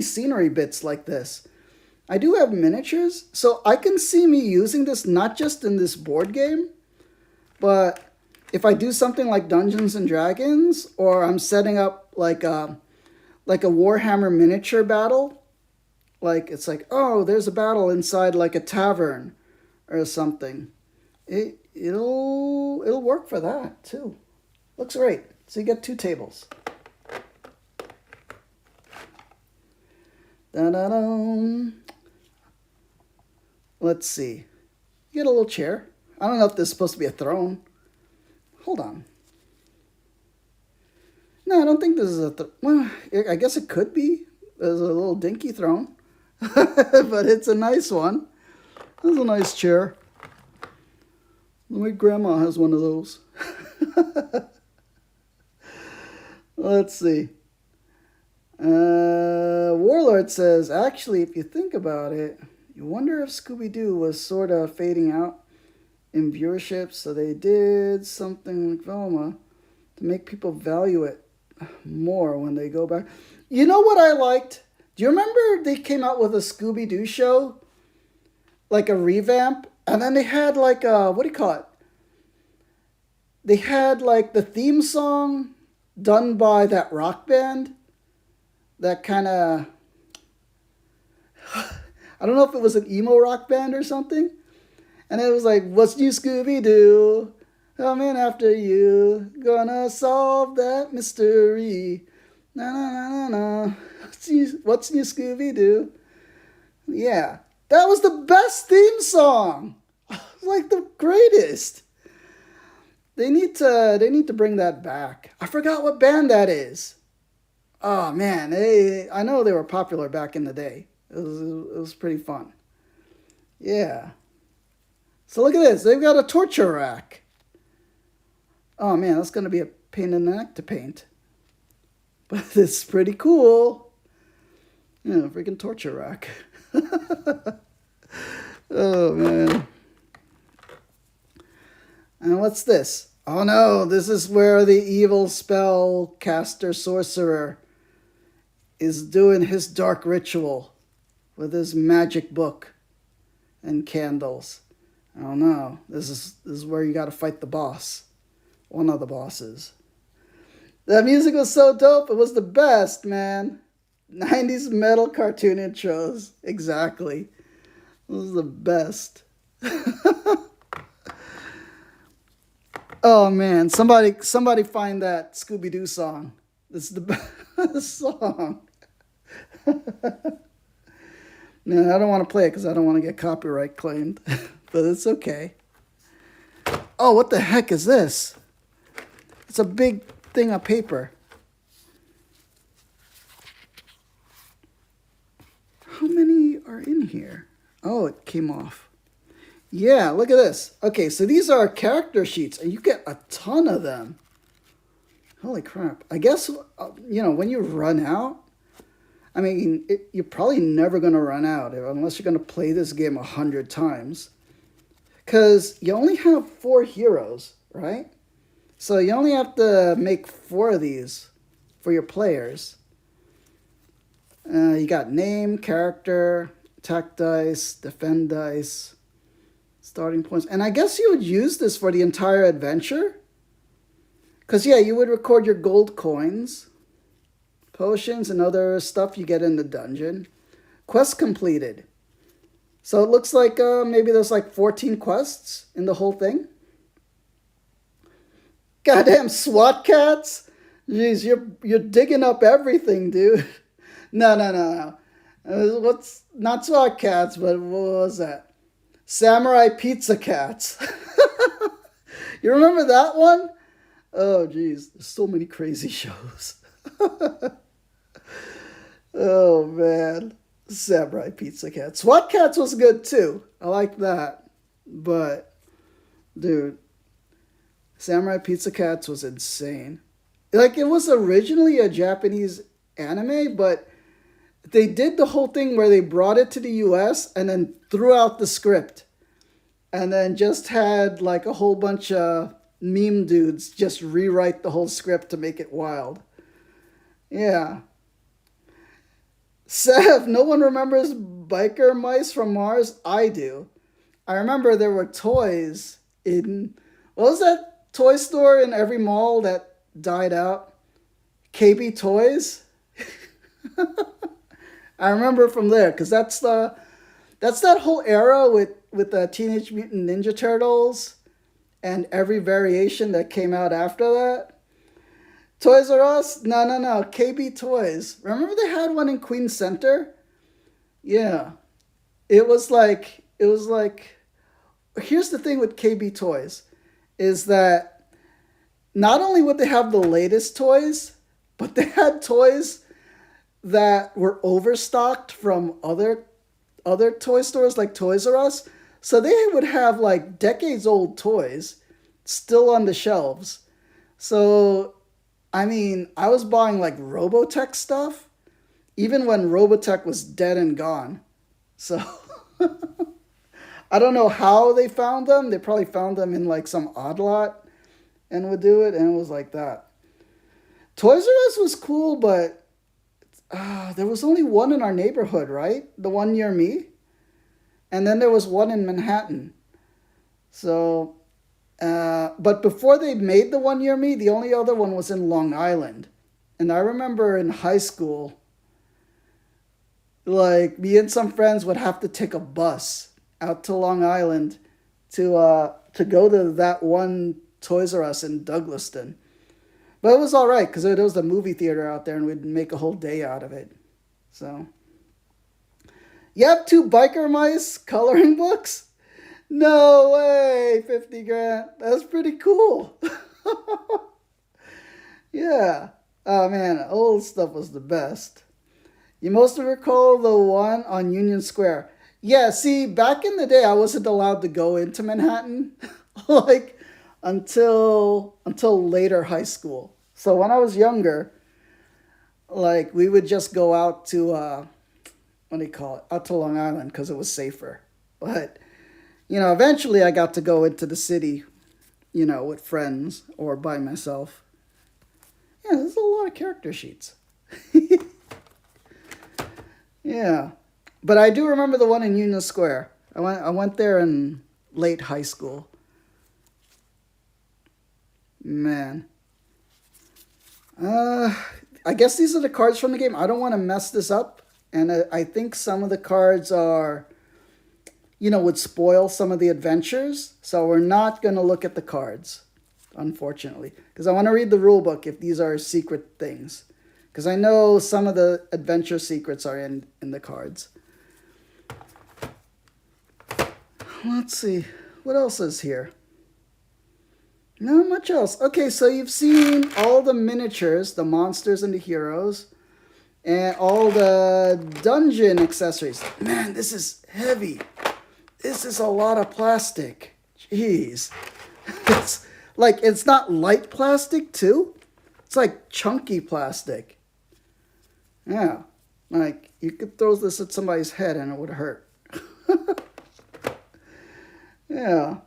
scenery bits like this. I do have miniatures, so I can see me using this not just in this board game, but if I do something like Dungeons and Dragons, or I'm setting up like a Warhammer miniature battle, like it's like, oh, there's a battle inside like a tavern or something. It'll work for that too. Looks great. So you get 2 tables. Da-da-dum. Let's see. You get a little chair. I don't know if this is supposed to be a throne. Hold on. No, I don't think this is a well, I guess it could be. There's a little dinky throne. But it's a nice one. That's a nice chair. My grandma has one of those. Let's see. Warlord says, actually, if you think about it, you wonder if Scooby-Doo was sort of fading out in viewership, so they did something like Velma to make people value it more when they go back. You know what I liked? Do you remember they came out with a Scooby-Doo show? Like a revamp? And then they had like a, what do you call it? They had like the theme song done by that rock band. That kind of, I don't know if it was an emo rock band or something. And it was like, what's new Scooby-Doo? Coming after you, gonna solve that mystery. Na na na na na. What's new, Scooby Doo? Yeah, that was the best theme song. Like the greatest. They need to bring that back. I forgot what band that is. Oh man, I know they were popular back in the day. It was pretty fun. Yeah. So look at this. They've got a torture rack. Oh man, that's gonna be a pain in the neck to paint. But it's pretty cool. Yeah, freaking torture rack. Oh man. And what's this? Oh no, this is where the evil spell caster sorcerer is doing his dark ritual with his magic book and candles. Oh no, this is where you got to fight the boss, one of the bosses. That music was so dope. It was the best, man. 90s metal cartoon intros. Exactly. It was the best. Oh man, somebody find that Scooby Doo song. This is the best song. No, I don't want to play it because I don't want to get copyright claimed. But it's okay. Oh, what the heck is this? It's a big thing of paper. How many are in here? Oh, it came off. Yeah, look at this. Okay, so these are character sheets, and you get a ton of them. Holy crap. I guess, when you run out, I mean, you're probably never going to run out unless you're going to play this game 100 times. Because you only have 4 heroes, right? So you only have to make 4 of these for your players. You got name, character, attack dice, defend dice, starting points. And I guess you would use this for the entire adventure. Because, yeah, you would record your gold coins, potions, and other stuff you get in the dungeon. Quest completed. So it looks like maybe there's like 14 quests in the whole thing. Goddamn SWAT cats! Jeez, you're digging up everything, dude. No. What's not SWAT cats, but what was that? Samurai Pizza Cats. You remember that one? Oh, geez, there's so many crazy shows. Oh man, Samurai Pizza Cats. SWAT Cats was good too. I like that, but dude, Samurai Pizza Cats was insane. Like, it was originally a Japanese anime, but they did the whole thing where they brought it to the US and then threw out the script. And then just had like a whole bunch of meme dudes just rewrite the whole script to make it wild. Yeah. Sev, no one remembers Biker Mice from Mars? I do. I remember there were toys in... What was that toy store in every mall that died out? KB Toys? I remember from there, because that's that whole era with the Teenage Mutant Ninja Turtles and every variation that came out after that. Toys R Us? No. KB Toys. Remember they had one in Queens Center? Yeah. It was like, here's the thing with KB Toys, is that not only would they have the latest toys, but they had toys that were overstocked from other toy stores like Toys R Us. So they would have like decades old toys still on the shelves. So, I mean, I was buying like Robotech stuff, even when Robotech was dead and gone. So, I don't know how they found them. They probably found them in like some odd lot and would do it. And it was like that. Toys R Us was cool, but there was only one in our neighborhood, right? The one near me. And then there was one in Manhattan. So, but before they made the one near me, the only other one was in Long Island. And I remember in high school, like, me and some friends would have to take a bus out to Long Island to go to that one Toys R Us in Douglaston. But it was all right because there was a movie theater out there and we'd make a whole day out of it. So, you have two biker mice coloring books? No way, 50 grand. That's pretty cool. Yeah. Oh man, old stuff was the best. You mostly recall the one on Union Square. Yeah, see, back in the day, I wasn't allowed to go into Manhattan, like until later high school. So when I was younger, like we would just go out to what do you call it? Out to Long Island because it was safer. But eventually I got to go into the city, with friends or by myself. Yeah, there's a lot of character sheets. Yeah. But I do remember the one in Union Square. I went there in late high school. Man. I guess these are the cards from the game. I don't want to mess this up. And I think some of the cards are, would spoil some of the adventures. So we're not going to look at the cards, unfortunately. Because I want to read the rule book if these are secret things. Because I know some of the adventure secrets are in the cards. Let's see. What else is here? Not much else. Okay, so you've seen all the miniatures, the monsters and the heroes, and all the dungeon accessories. Man, this is heavy. This is a lot of plastic. Jeez. It's not light plastic, too. It's like chunky plastic. Yeah. Like, you could throw this at somebody's head and it would hurt. Yeah.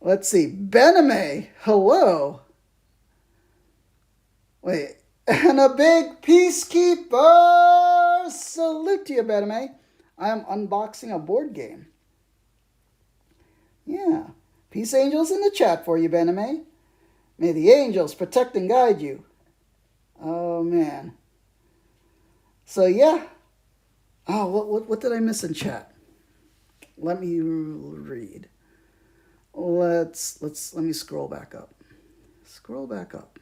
Let's see. Bename. Hello. Wait. And a big peacekeeper. Salute to you, Bename. I am unboxing a board game. Yeah. Peace angels in the chat for you, Bename. May the angels protect and guide you. Oh, man. So, yeah. Oh, what did I miss in chat? Let me read. Let me scroll back up. Scroll back up.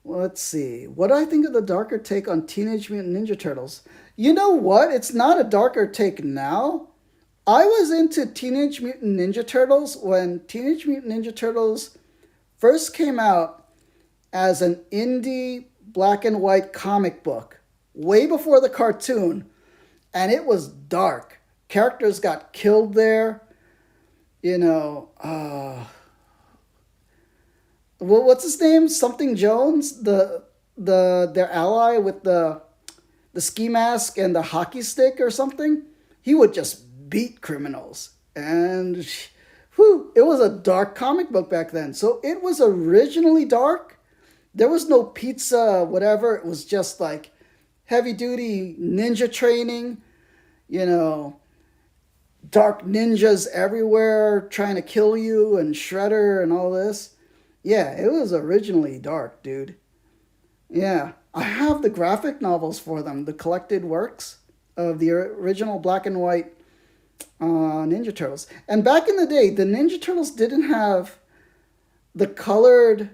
Let's see. What do I think of the darker take on Teenage Mutant Ninja Turtles? You know what? It's not a darker take now. I was into Teenage Mutant Ninja Turtles when Teenage Mutant Ninja Turtles first came out as an indie black and white comic book, way before the cartoon, and it was dark. Characters got killed there. What's his name? Something Jones, their ally with the ski mask and the hockey stick or something. He would just beat criminals, and it was a dark comic book back then. So it was originally dark. There was no pizza, whatever. It was just like heavy duty ninja training. Dark ninjas everywhere trying to kill you and Shredder and all this. Yeah, it was originally dark, dude. Yeah, I have the graphic novels for them, the collected works of the original black and white Ninja Turtles. And back in the day, the Ninja Turtles didn't have the colored,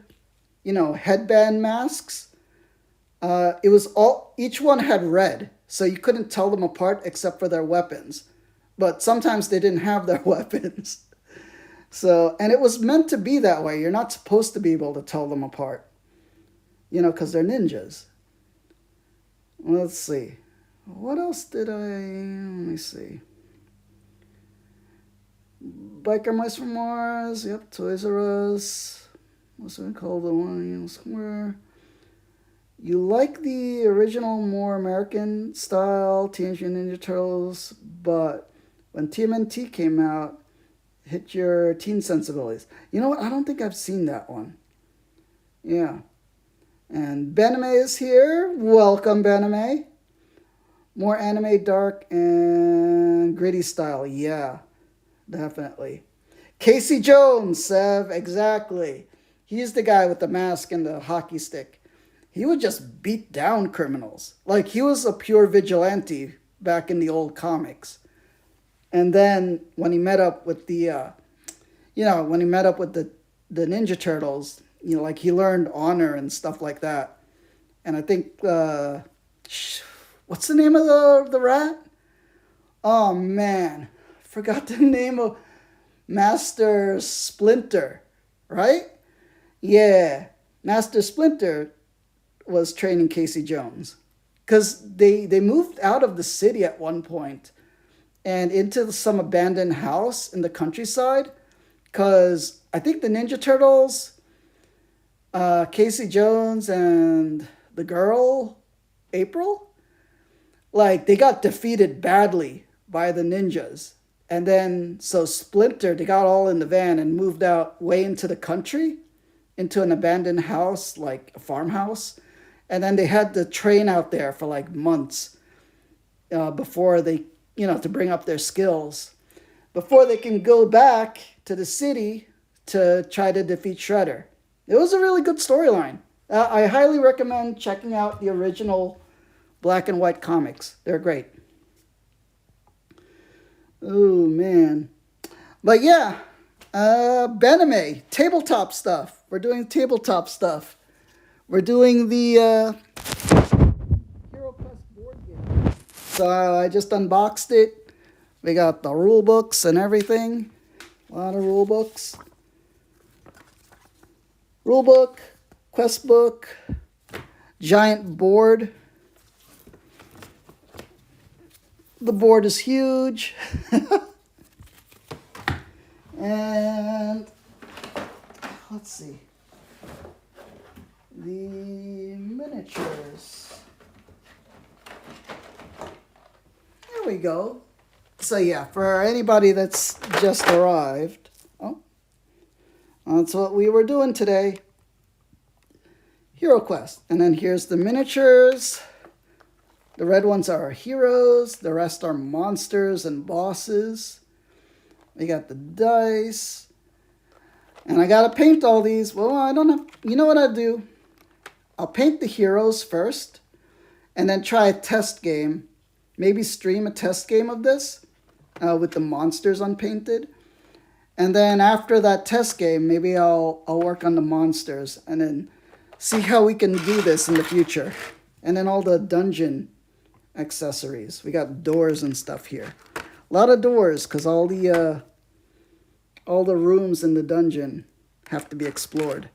headband masks. It was each one had red, so you couldn't tell them apart except for their weapons. But sometimes they didn't have their weapons. So, and it was meant to be that way. You're not supposed to be able to tell them apart. Because they're ninjas. Let's see. What else did I... Let me see. Biker Mice from Mars. Yep, Toys R Us. What's it called? The one somewhere. You like the original, more American style Teenage Mutant Ninja Turtles, but when TMNT came out, hit your teen sensibilities. You know what? I don't think I've seen that one. Yeah. And Bename is here. Welcome, Bename. More anime, dark, and gritty style. Yeah, definitely. Casey Jones, Sev, exactly. He's the guy with the mask and the hockey stick. He would just beat down criminals. Like, he was a pure vigilante back in the old comics. And then when he met up with when he met up with the Ninja Turtles, like he learned honor and stuff like that. And I think what's the name of the rat? Oh man, forgot the name of Master Splinter, right? Yeah, Master Splinter was training Casey Jones because they moved out of the city at one point and into some abandoned house in the countryside because I think the Ninja Turtles, Casey Jones, and the girl, April, like they got defeated badly by the ninjas. And then, so Splinter, they got all in the van and moved out way into the country, into an abandoned house, like a farmhouse. And then they had to train out there for like months before they, to bring up their skills, before they can go back to the city to try to defeat Shredder. It was a really good storyline. I highly recommend checking out the original black and white comics. They're great. Oh, man. But yeah, Bename, tabletop stuff. We're doing tabletop stuff. We're doing the HeroQuest board game. So I just unboxed it. We got the rule books and everything. A lot of rule books. Rule book, quest book, giant board. The board is huge. And let's see. The miniatures. There we go. So yeah, for anybody that's just arrived, that's what we were doing today. HeroQuest. And then here's the miniatures. The red ones are our heroes. The rest are monsters and bosses. We got the dice. And I got to paint all these. Well, I don't know. You know what I'll do? I'll paint the heroes first. And then try a test game. Maybe stream a test game of this. With the monsters unpainted. And then after that test game, maybe I'll work on the monsters. And then see how we can do this in the future. And then all the dungeon accessories. We got doors and stuff here. A lot of doors because all the rooms in the dungeon have to be explored.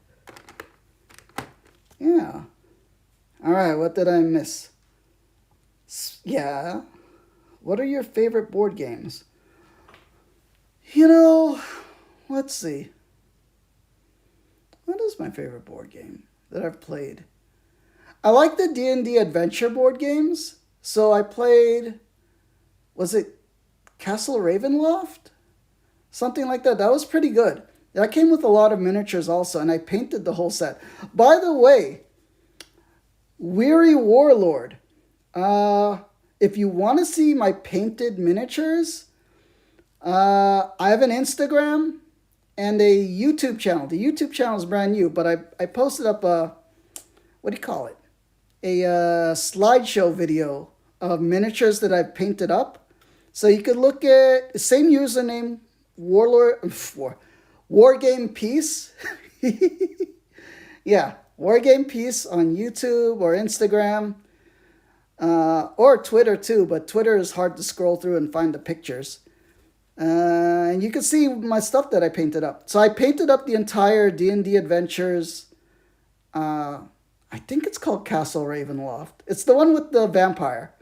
Yeah. All right, what did I miss? Yeah. What are your favorite board games? Let's see. What is my favorite board game that I've played? I like the D&D adventure board games. So I played, was it Castle Ravenloft? Something like that. That was pretty good. That came with a lot of miniatures also, and I painted the whole set. By the way, Weary Warlord. If you want to see my painted miniatures, I have an Instagram and a YouTube channel. The YouTube channel is brand new, but I posted up a slideshow video of miniatures that I've painted up. So you could look at the same username, Wargame Peace. Yeah, Wargame Peace on YouTube or Instagram. Or Twitter too, but Twitter is hard to scroll through and find the pictures. And you can see my stuff that I painted up. So I painted up the entire D&D Adventures. I think it's called Castle Ravenloft. It's the one with the vampire.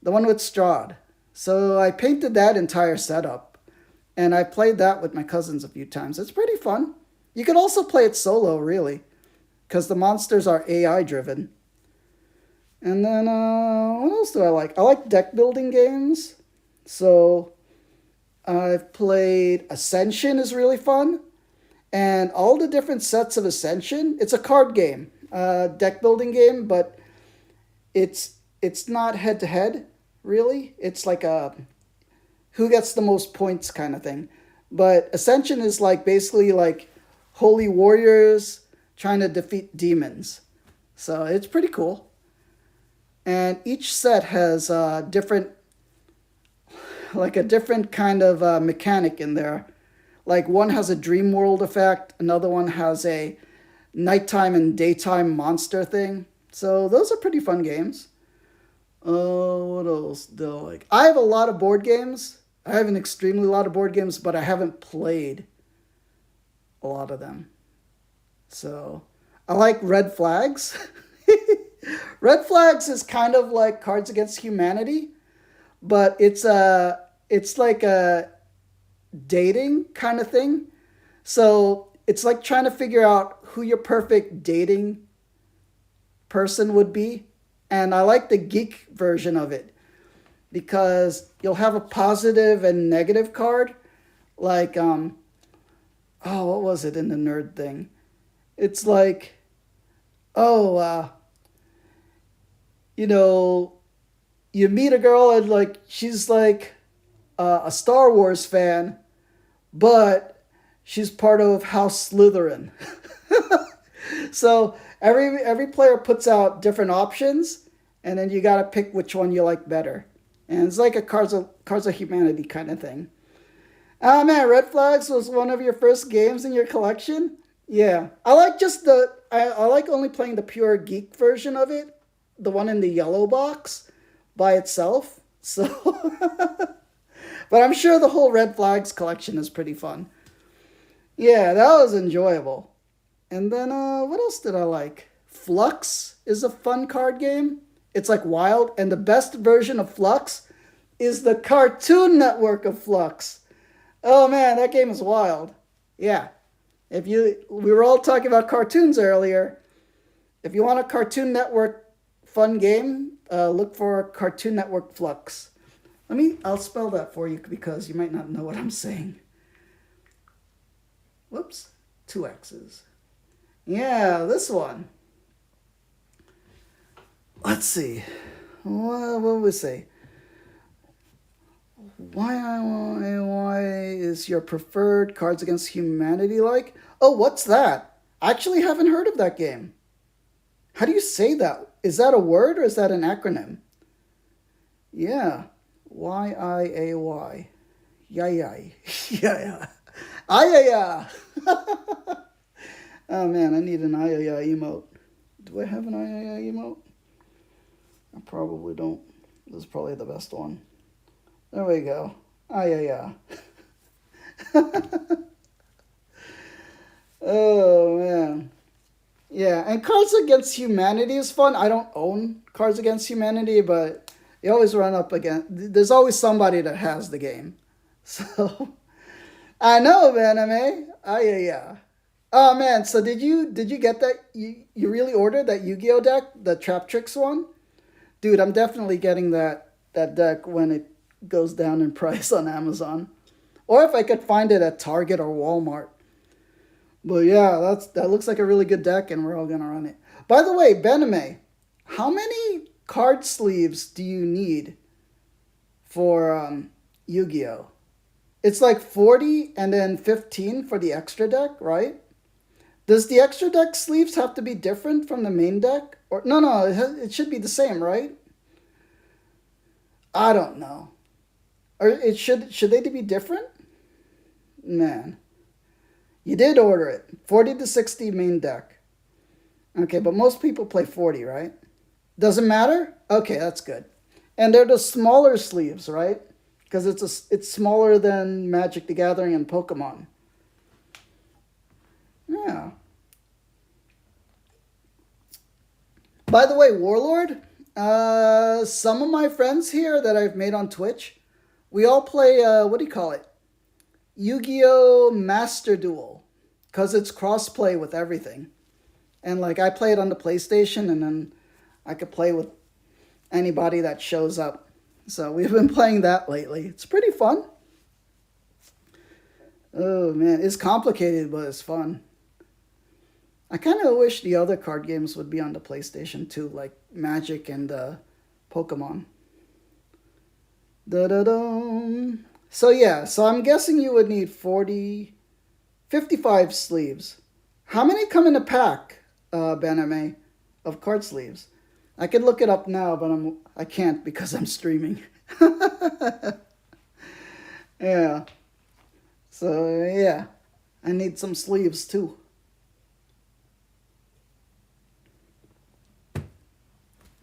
The one with Strahd. So I painted that entire setup. And I played that with my cousins a few times. It's pretty fun. You could also play it solo, really. Because the monsters are AI driven. And then, what else do I like? I like deck building games. So, I've played Ascension is really fun. And all the different sets of Ascension, it's a card game. Deck building game, but it's not head-to-head, really. It's like a who gets the most points kind of thing. But Ascension is like basically like holy warriors trying to defeat demons. So, it's pretty cool. And each set has different like a different kind of mechanic in there. Like one has a dream world effect, another one has a nighttime and daytime monster thing. So those are pretty fun games. What else do I like? I have a lot of board games. I have an extremely lot of board games, but I haven't played a lot of them. So I like Red Flags. Red Flags is kind of like Cards Against Humanity, but it's like a dating kind of thing. So it's like trying to figure out who your perfect dating person would be. And I like the geek version of it because you'll have a positive and negative card. Like, oh, what was it in the nerd thing? It's like, oh, you know, you meet a girl and like she's like a Star Wars fan, but she's part of House Slytherin. So every player puts out different options, and then you got to pick which one you like better. And it's like a Cards of Humanity kind of thing. Oh man, Red Flags was one of your first games in your collection? Yeah. I like I like only playing the pure geek version of it, the one in the yellow box by itself. So but I'm sure the whole Red Flags collection is pretty fun. Yeah, that was enjoyable. And then, what else did I like? Flux is a fun card game. It's like wild. And the best version of Flux is the Cartoon Network of Flux. Oh man, that game is wild. Yeah. We were all talking about cartoons earlier. If you want a Cartoon Network fun game, look for Cartoon Network Flux. I'll spell that for you because you might not know what I'm saying. Whoops, 2 X's. Yeah, this one. Let's see. What would we say? Why is your preferred Cards Against Humanity like? Oh, what's that? I actually haven't heard of that game. How do you say that? Is that a word or is that an acronym? Yeah. YIAY. Yay. Yeah. Ayaya. Oh man, I need an ayaya emote. Do I have an ayaya emote? I probably don't. This is probably the best one. There we go. Ayaya. Oh man. Yeah, and Cards Against Humanity is fun. I don't own Cards Against Humanity, but you always run up against. There's always somebody that has the game. So I know, man. Ayaya. Oh man, so did you get that? You really ordered that Yu-Gi-Oh deck, the Trap Tricks one? Dude, I'm definitely getting that deck when it goes down in price on Amazon. Or if I could find it at Target or Walmart. But yeah, that looks like a really good deck and we're all gonna run it. By the way, Bename, how many card sleeves do you need for Yu-Gi-Oh? It's like 40 and then 15 for the extra deck, right? Does the extra deck sleeves have to be different from the main deck? Or no, it should be the same, right? I don't know. Or should they be different? Man. You did order it. 40 to 60 main deck. Okay, but most people play 40, right? Doesn't matter? Okay, that's good. And they're the smaller sleeves, right? Because it's smaller than Magic the Gathering and Pokemon. Yeah. By the way, Warlord, some of my friends here that I've made on Twitch, we all play, what do you call it? Yu-Gi-Oh! Master Duel. Because it's cross-play with everything. And like, I play it on the PlayStation, and then I could play with anybody that shows up. So we've been playing that lately. It's pretty fun. Oh man, it's complicated, but it's fun. I kind of wish the other card games would be on the PlayStation too, like Magic and Pokemon. Da-da-dum. So yeah, so I'm guessing you would need 55 sleeves. How many come in a pack, Bename, of card sleeves? I could look it up now, but I can't because I'm streaming. Yeah. So, yeah. I need some sleeves too.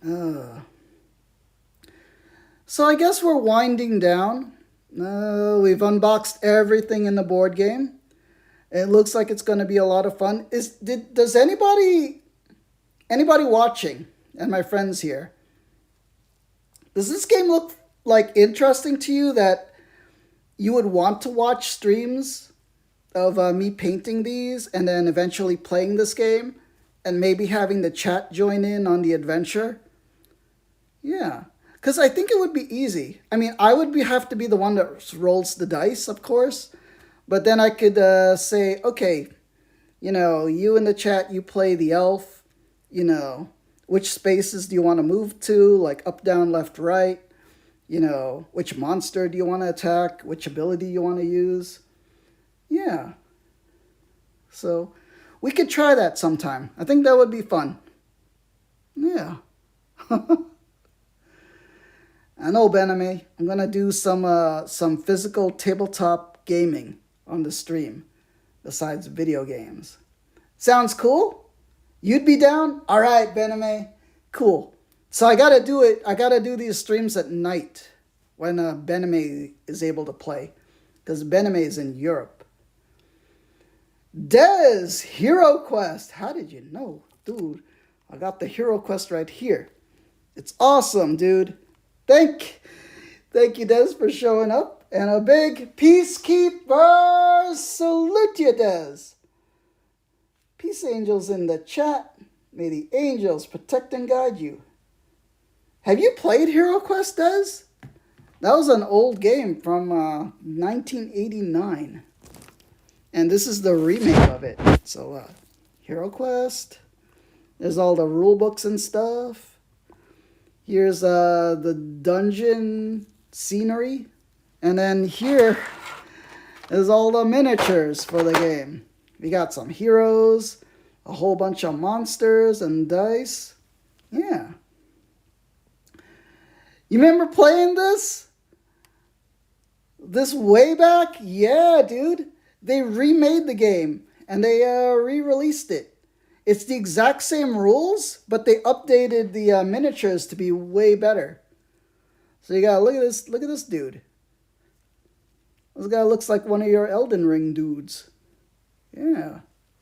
Uh, so I guess we're winding down. We've unboxed everything in the board game. It looks like it's going to be a lot of fun. Does anybody watching and my friends here, does this game look like interesting to you that you would want to watch streams of me painting these and then eventually playing this game and maybe having the chat join in on the adventure? Yeah, because I think it would be easy. I mean, have to be the one that rolls the dice, of course, but then I could say, okay, you in the chat, you play the elf, which spaces do you want to move to, like up, down, left, right, which monster do you want to attack, which ability you want to use. Yeah. So we could try that sometime. I think that would be fun. Yeah. I know, Bename. I'm gonna do some physical tabletop gaming on the stream, besides video games. Sounds cool? You'd be down? All right, Bename. Cool. So I gotta do it. I gotta do these streams at night when Bename is able to play, because Bename is in Europe. Des, HeroQuest. How did you know, dude? I got the HeroQuest right here. It's awesome, dude. Thank you, Des, for showing up. And a big peacekeeper salute you, Des. Peace angels in the chat. May the angels protect and guide you. Have you played HeroQuest, Des? That was an old game from 1989. And this is the remake of it. So, HeroQuest. There's all the rule books and stuff. Here's the dungeon scenery. And then here is all the miniatures for the game. We got some heroes, a whole bunch of monsters and dice. Yeah. You remember playing this? This way back? Yeah, dude. They remade the game and they re-released it. It's the exact same rules, but they updated the miniatures to be way better. So you gotta look at this. Look at this dude. This guy looks like one of your Elden Ring dudes. Yeah.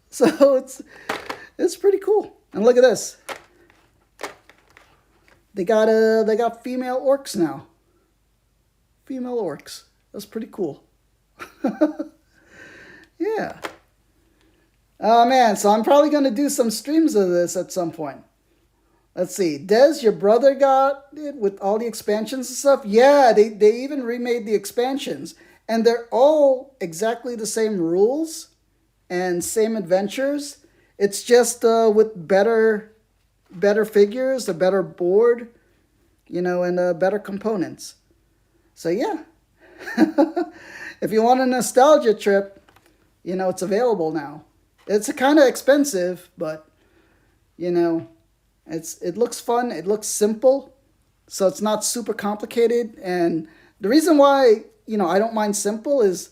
So it's pretty cool. And look at this. They got female orcs now. Female orcs. That's pretty cool. Yeah. Oh man, so I'm probably going to do some streams of this at some point. Let's see. Des, your brother got it with all the expansions and stuff? Yeah, they even remade the expansions. And they're all exactly the same rules and same adventures. It's just with better figures, a better board, and better components. So yeah. If you want a nostalgia trip, it's available now. It's kind of expensive, but, it looks fun. It looks simple, so it's not super complicated. And the reason why, I don't mind simple is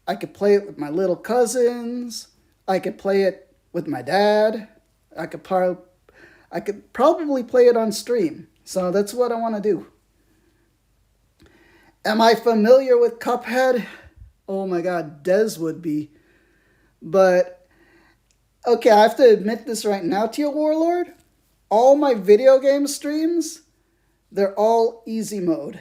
I could play it with my little cousins. I could play it with my dad. I could probably play it on stream. So that's what I want to do. Am I familiar with Cuphead? Oh my God, Des would be. But okay, I have to admit this right now to you, Warlord. All my video game streams, they're all easy mode.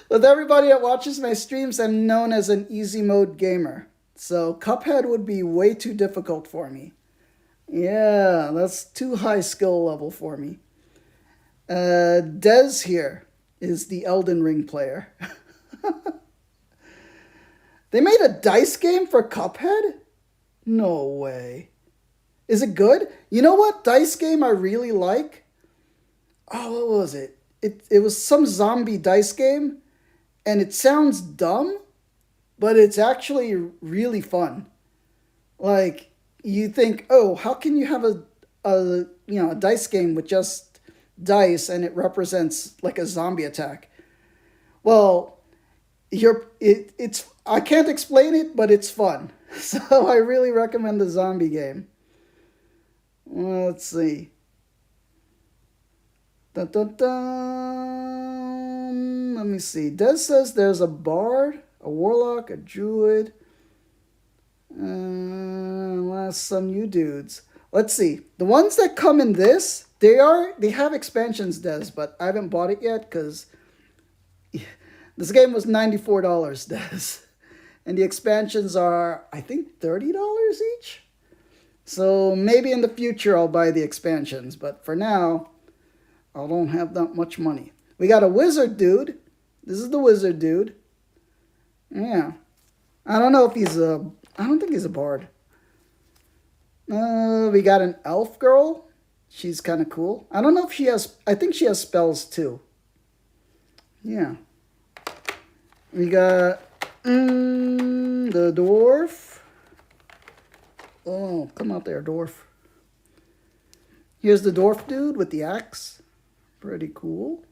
With everybody that watches my streams, I'm known as an easy mode gamer. So Cuphead would be way too difficult for me. Yeah, that's too high skill level for me. Des here is the Elden Ring player. They made a dice game for Cuphead? No way. Is it good? You know what dice game I really like? Oh, what was it? It was some zombie dice game, and it sounds dumb, but it's actually really fun. Like, you think, oh, how can you have a dice game with just dice and it represents like a zombie attack? Well, it's I can't explain it, but it's fun. So I really recommend the zombie game. Well, let's see. Dun, dun, dun. Let me see. Des says there's a bard, a warlock, a druid, last some new dudes. Let's see. The ones that come in this, they have expansions, Des, but I haven't bought it yet because this game was $94, Des. And the expansions are, I think, $30 each. So maybe in the future I'll buy the expansions, but for now, I don't have that much money. We got a wizard dude. This is the wizard dude. Yeah. I don't know if he's a... I don't think he's a bard. We got an elf girl. She's kind of cool. I don't know if she has... I think she has spells too. Yeah. We got the dwarf. Oh, come out there, dwarf. Here's the dwarf dude with the axe. Pretty cool.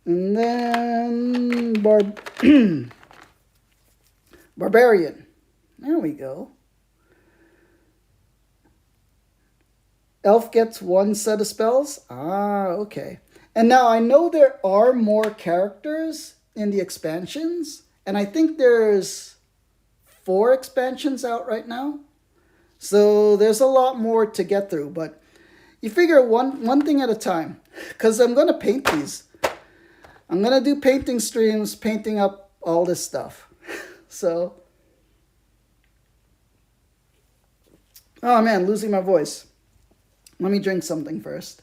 And then barbarian. There we go. Elf gets one set of spells. Ah, okay. And now I know there are more characters in the expansions, and I think there's 4 expansions out right now. So there's a lot more to get through, but you figure one thing at a time, because I'm going to paint these. I'm going to do painting streams, painting up all this stuff. So, oh man, losing my voice. Let me drink something first.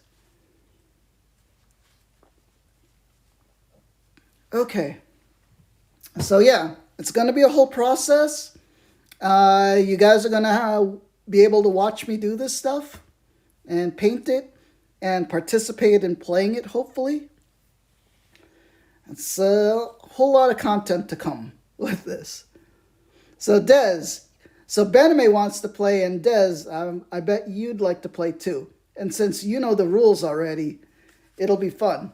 Okay. So yeah, it's going to be a whole process. You guys are going to be able to watch me do this stuff and paint it and participate in playing it, hopefully. It's a whole lot of content to come with this. So Des, so Bename wants to play, and Des, I bet you'd like to play too. And since you know the rules already, it'll be fun.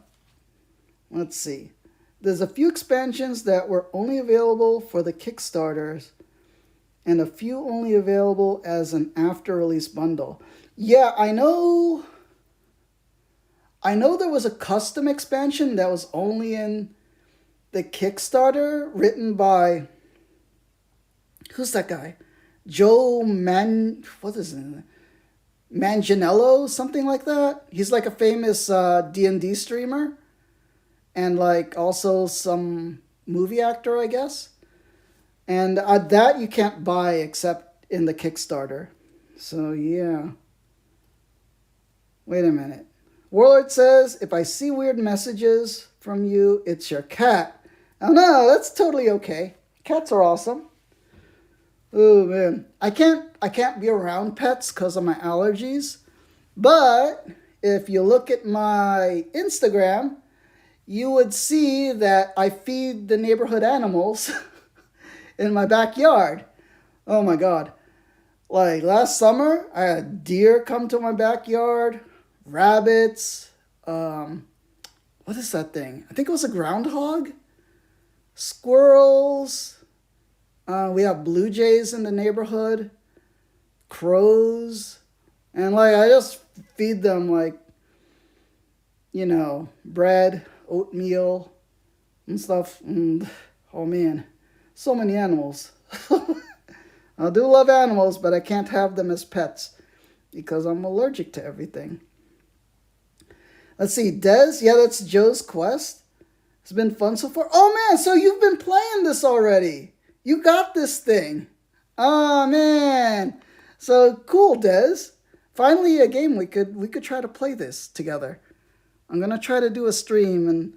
Let's see. There's a few expansions that were only available for the Kickstarters, and a few only available as an after-release bundle. Yeah, I know there was a custom expansion that was only in the Kickstarter, written by, who's that guy? What is it? Manganiello, something like that. He's like a famous D&D streamer, and like also some movie actor, I guess. And that you can't buy except in the Kickstarter. So yeah. Wait a minute. Warlord says, if I see weird messages from you, it's your cat. Oh no, that's totally okay. Cats are awesome. Oh man. I can't be around pets because of my allergies. But if you look at my Instagram, you would see that I feed the neighborhood animals in my backyard. Oh my God. Like last summer, I had deer come to my backyard, rabbits, what is that thing? I think it was a groundhog, squirrels, we have blue jays in the neighborhood, crows, and like I just feed them like, bread, oatmeal, and stuff. And oh man, so many animals. I do love animals, but I can't have them as pets because I'm allergic to everything. Let's see, Des, yeah, that's Joe's quest. It's been fun so far. Oh man, so you've been playing this already. You got this thing. Oh man. So cool, Des. Finally a game we could try to play this together. I'm going to try to do a stream and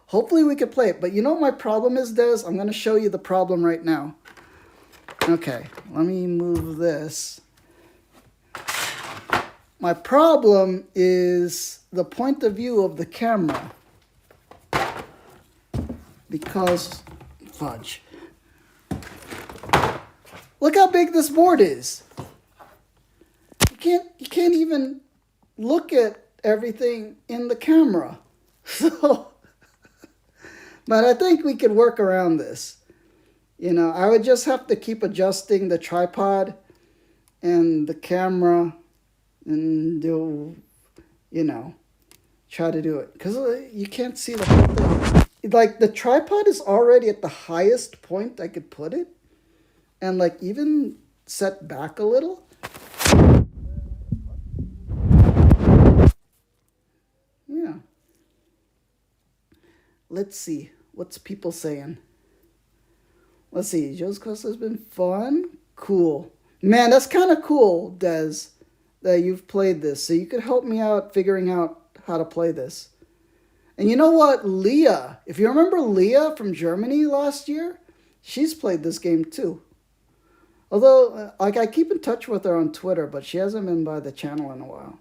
hopefully we could play it. But you know what my problem is, Des? I'm going to show you the problem right now. Okay, let me move this. My problem is the point of view of the camera. Because, fudge. Look how big this board is. You can't even look at everything in the camera. So, But I think we could work around this. I would just have to keep adjusting the tripod and the camera and do, try to do it. Because you can't see the whole thing. Like, the tripod is already at the highest point I could put it. And, like, even set back a little. Yeah. Let's see. What's people saying? Let's see. Joe's Quest has been fun. Cool. Man, that's kind of cool, Des, that you've played this. So you could help me out figuring out how to play this. And you know what? Leah. If you remember Leah from Germany last year, she's played this game too. Although, I keep in touch with her on Twitter, but she hasn't been by the channel in a while.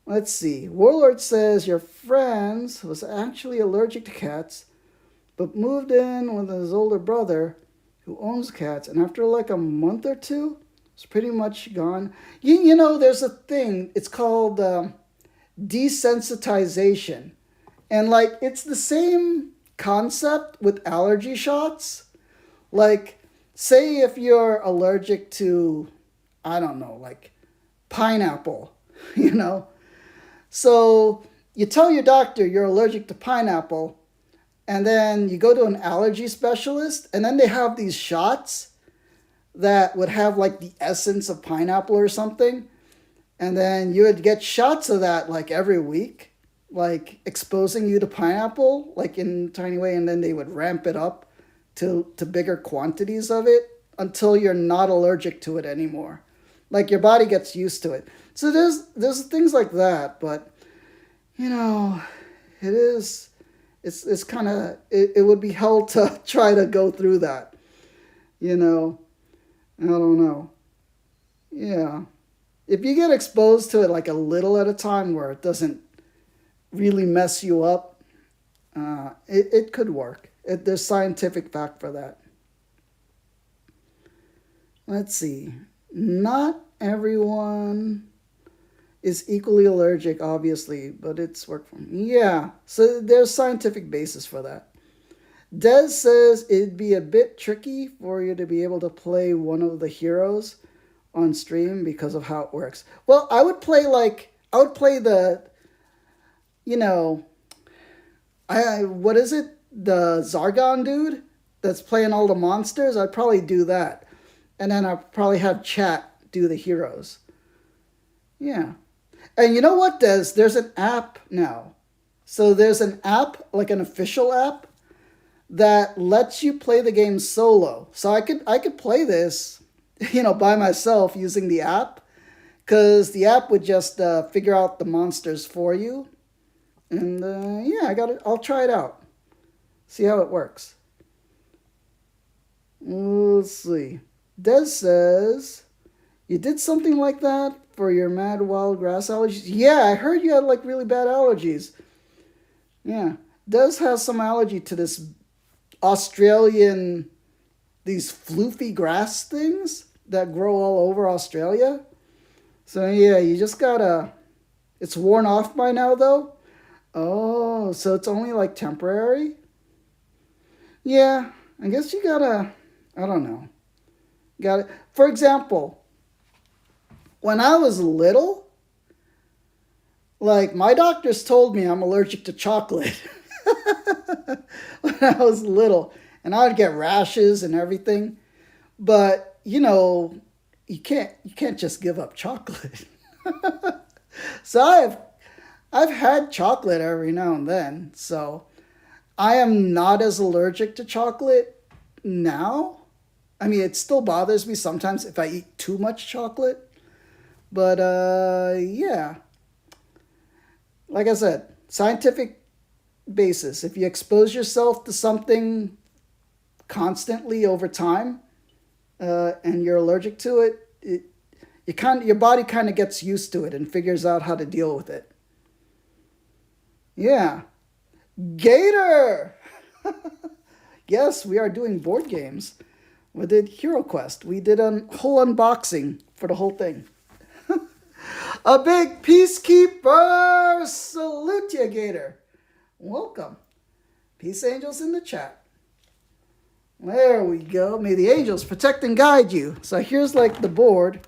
Let's see. Warlord says your friend was actually allergic to cats, but moved in with his older brother who owns cats, and after like a month or two, it's pretty much gone. There's a thing. It's called desensitization. And like, it's the same concept with allergy shots. Like, say if you're allergic to, I don't know, like pineapple, So you tell your doctor you're allergic to pineapple, and then you go to an allergy specialist, and then they have these shots that would have like the essence of pineapple or something. And then you would get shots of that like every week, like exposing you to pineapple, like in a tiny way. And then they would ramp it up to bigger quantities of it until you're not allergic to it anymore. Like your body gets used to it. So there's things like that, but it's kind of, it would be hell to try to go through that, I don't know. Yeah. If you get exposed to it like a little at a time where it doesn't really mess you up, it could work. There's scientific fact for that. Let's see. Not everyone is equally allergic, obviously, but it's worked for me. Yeah, so there's scientific basis for that. Des says it'd be a bit tricky for you to be able to play one of the heroes on stream because of how it works. Well, I would play the, what is it? The Zargon dude that's playing all the monsters. I'd probably do that. And then I'd probably have chat do the heroes. Yeah. And you know what, Des? There's an app now. So there's an app, like an official app, that lets you play the game solo. So I could play this, by myself using the app, because the app would just figure out the monsters for you. And yeah, I'll try it out. See how it works. Let's see. Des says, you did something like that for your mad wild grass allergies? Yeah, I heard you had like really bad allergies. Yeah. Des has some allergy to this Australian, these floofy grass things that grow all over Australia. So yeah, you just gotta, it's worn off by now though. Oh, so it's only like temporary? Yeah, I guess you gotta, I don't know. For example, when I was little, like my doctors told me I'm allergic to chocolate when I was little, and I would get rashes and everything. But you can't just give up chocolate. So I've had chocolate every now and then. So I am not as allergic to chocolate now. I mean, it still bothers me sometimes if I eat too much chocolate. But, yeah. Like I said, scientific basis. If you expose yourself to something constantly over time, and you're allergic to it, your body kind of gets used to it and figures out how to deal with it. Yeah. Gator! Yes, we are doing board games. We did HeroQuest. We did a whole unboxing for the whole thing. A big peacekeeper! Salute you, Gator. Welcome. Peace angels in the chat. There we go. May the angels protect and guide you. So here's like the board.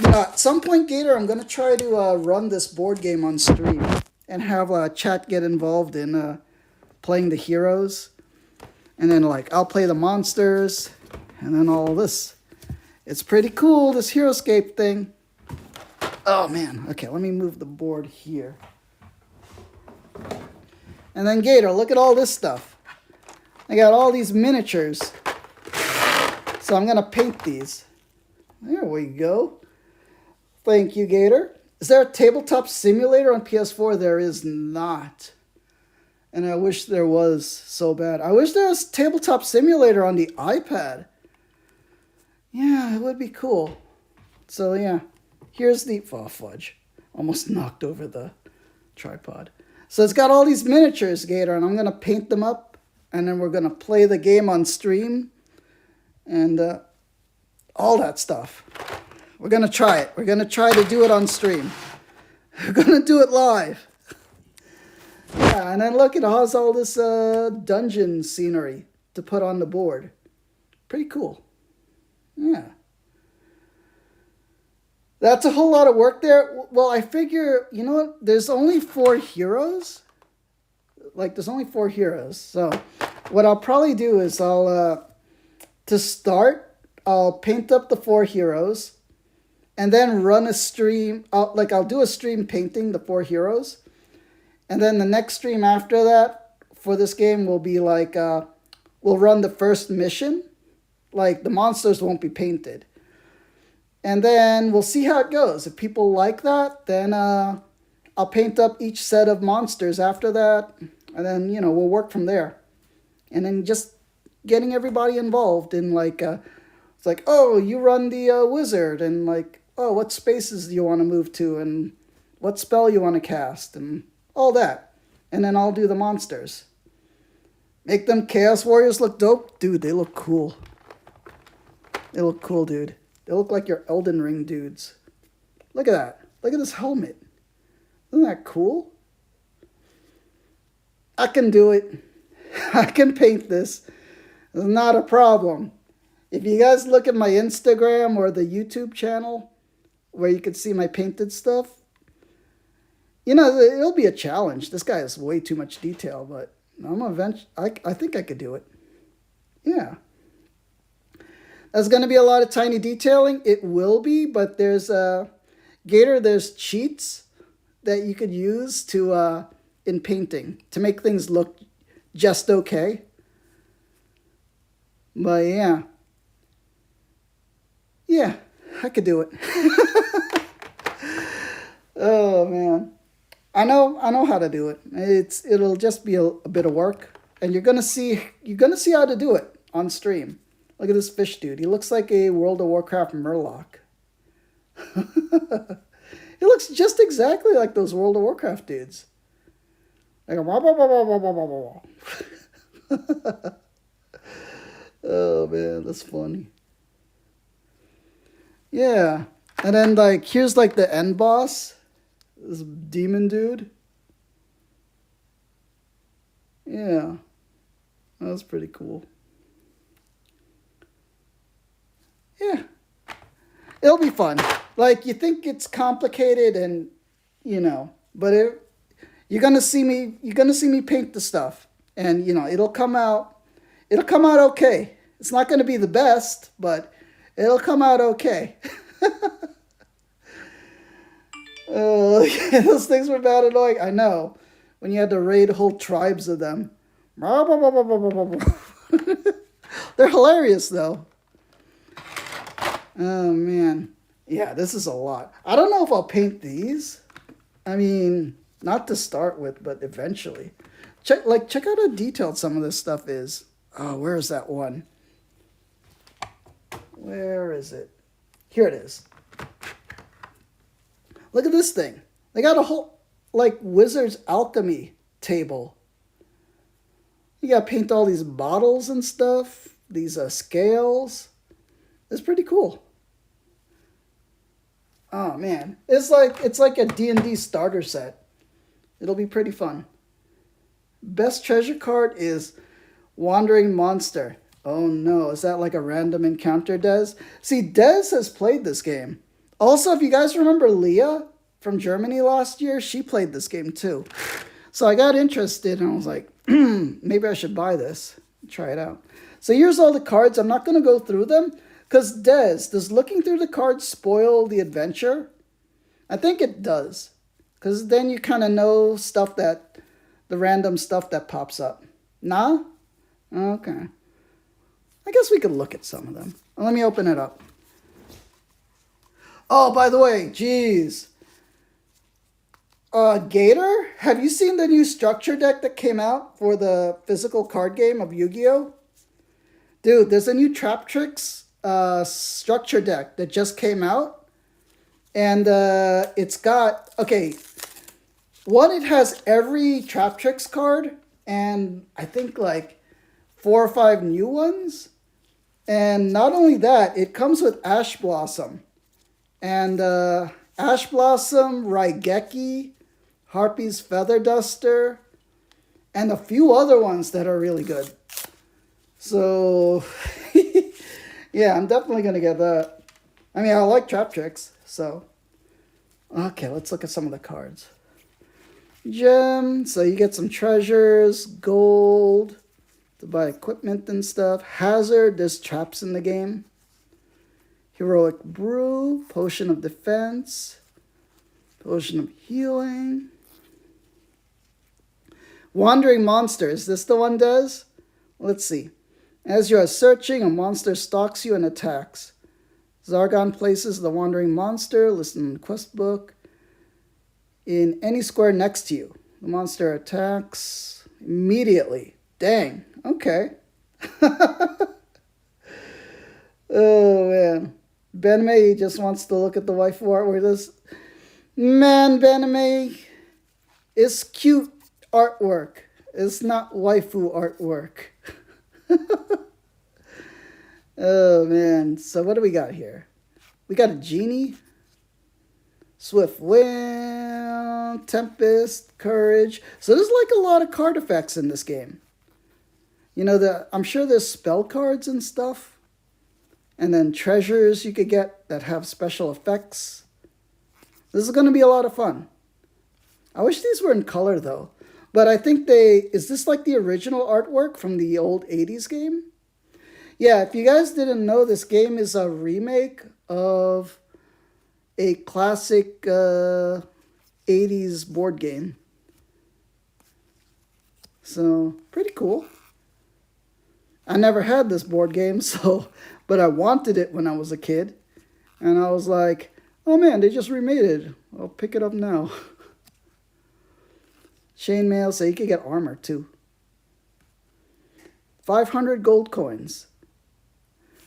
At some point, Gator, I'm going to try to run this board game on stream and have chat get involved in playing the heroes. And then like I'll play the monsters and then all this. It's pretty cool, this HeroScape thing. Oh man, okay, let me move the board here. And then Gator, look at all this stuff. I got all these miniatures. So I'm gonna paint these. There we go. Thank you, Gator. Is there a tabletop simulator on PS4? There is not. And I wish there was so bad. I wish there was tabletop simulator on the iPad. Yeah, it would be cool. So yeah, here's the, oh fudge. Almost knocked over the tripod. So it's got all these miniatures, Gator, and I'm going to paint them up. And then we're going to play the game on stream. And all that stuff. We're going to try it. We're going to try to do it on stream. We're going to do it live. Yeah, and then look, it has all this dungeon scenery to put on the board. Pretty cool. Yeah. That's a whole lot of work there. Well, I figure, you know what? There's only 4 heroes. Like, there's only 4 heroes. So, what I'll probably do is to start, I'll paint up the 4 heroes. And then run a stream. I'll do a stream painting the 4 heroes. And then the next stream after that for this game will be like, we'll run the first mission. Like, the monsters won't be painted. And then we'll see how it goes. If people like that, then I'll paint up each set of monsters after that. And then, you know, we'll work from there. And then just getting everybody involved in, like, it's like, oh, you run the wizard. And, like, oh, what spaces do you want to move to? And what spell you want to cast? And all that. And then I'll do the monsters. Make them Chaos Warriors look dope? Dude, they look cool. They look cool, dude. They look like your Elden Ring dudes. Look at that. Look at this helmet. Isn't that cool? I can do it. I can paint this. It's not a problem. If you guys look at my Instagram or the YouTube channel, where you can see my painted stuff, you know, it'll be a challenge. This guy has way too much detail, but I think I could do it. Yeah. There's going to be a lot of tiny detailing. It will be, but there's Gator, there's cheats that you could use to in painting to make things look just okay. But yeah. Yeah, I could do it. Oh man. I know how to do it. It'll just be a bit of work, and you're gonna see how to do it on stream. Look at this fish dude. He looks like a World of Warcraft Murloc. He looks just exactly like those World of Warcraft dudes. Like oh man, that's funny. Yeah, and then like here's like the end boss. This demon dude. Yeah. That was pretty cool. Yeah. It'll be fun. Like, you think it's complicated and, you know, but you're going to see me paint the stuff. And, you know, it'll come out okay. It's not going to be the best, but it'll come out okay. Oh, yeah, those things were bad annoying. I know. When you had to raid whole tribes of them. They're hilarious, though. Oh, man. Yeah, this is a lot. I don't know if I'll paint these. I mean, not to start with, but eventually. Check out how detailed some of this stuff is. Oh, where is that one? Where is it? Here it is. Look at this thing. They got a whole, like, Wizard's Alchemy table. You got to paint all these bottles and stuff. These scales. It's pretty cool. Oh, man. It's like a D&D starter set. It'll be pretty fun. Best treasure card is Wandering Monster. Oh no, is that like a random encounter, Des? See, Des has played this game. Also, if you guys remember Leah from Germany last year, she played this game too. So I got interested and I was like, maybe I should buy this. Try it out. So here's all the cards. I'm not going to go through them because does looking through the cards spoil the adventure? I think it does. Because then you kind of know the random stuff that pops up. Nah? Okay. I guess we could look at some of them. Let me open it up. Oh, by the way, geez. Gator, have you seen the new structure deck that came out for the physical card game of Yu-Gi-Oh? Dude, there's a new Trap Tricks structure deck that just came out. And it's got, okay, one, it has every Trap Tricks card. And I think like 4 or 5 new ones. And not only that, it comes with Ash Blossom. And Ash Blossom, Raigeki, Harpy's Feather Duster, and a few other ones that are really good. So, yeah, I'm definitely going to get that. I mean, I like Trap Tricks, so. Okay, let's look at some of the cards. Gem, so you get some treasures, gold, to buy equipment and stuff. Hazard, there's traps in the game. Heroic Brew, Potion of Defense, Potion of Healing. Wandering Monster, is this the one, Des? Let's see. As you are searching, a monster stalks you and attacks. Zargon places the Wandering Monster, listed in the quest book, in any square next to you. The monster attacks immediately. Dang, okay. Oh, man. Bename just wants to look at the waifu artwork. Man, Bename, it's cute artwork. It's not waifu artwork. Oh, man. So what do we got here? We got a genie. Swift Wind, Tempest, Courage. So there's like a lot of card effects in this game. You know, I'm sure there's spell cards and stuff. And then treasures you could get that have special effects. This is going to be a lot of fun. I wish these were in color though. But I think is this like the original artwork from the old 80s game? Yeah, if you guys didn't know, this game is a remake of a classic 80s board game. So, pretty cool. I never had this board game, but I wanted it when I was a kid. And I was like, oh man, they just remade it. I'll pick it up now. Chainmail, so you could get armor too. 500 gold coins.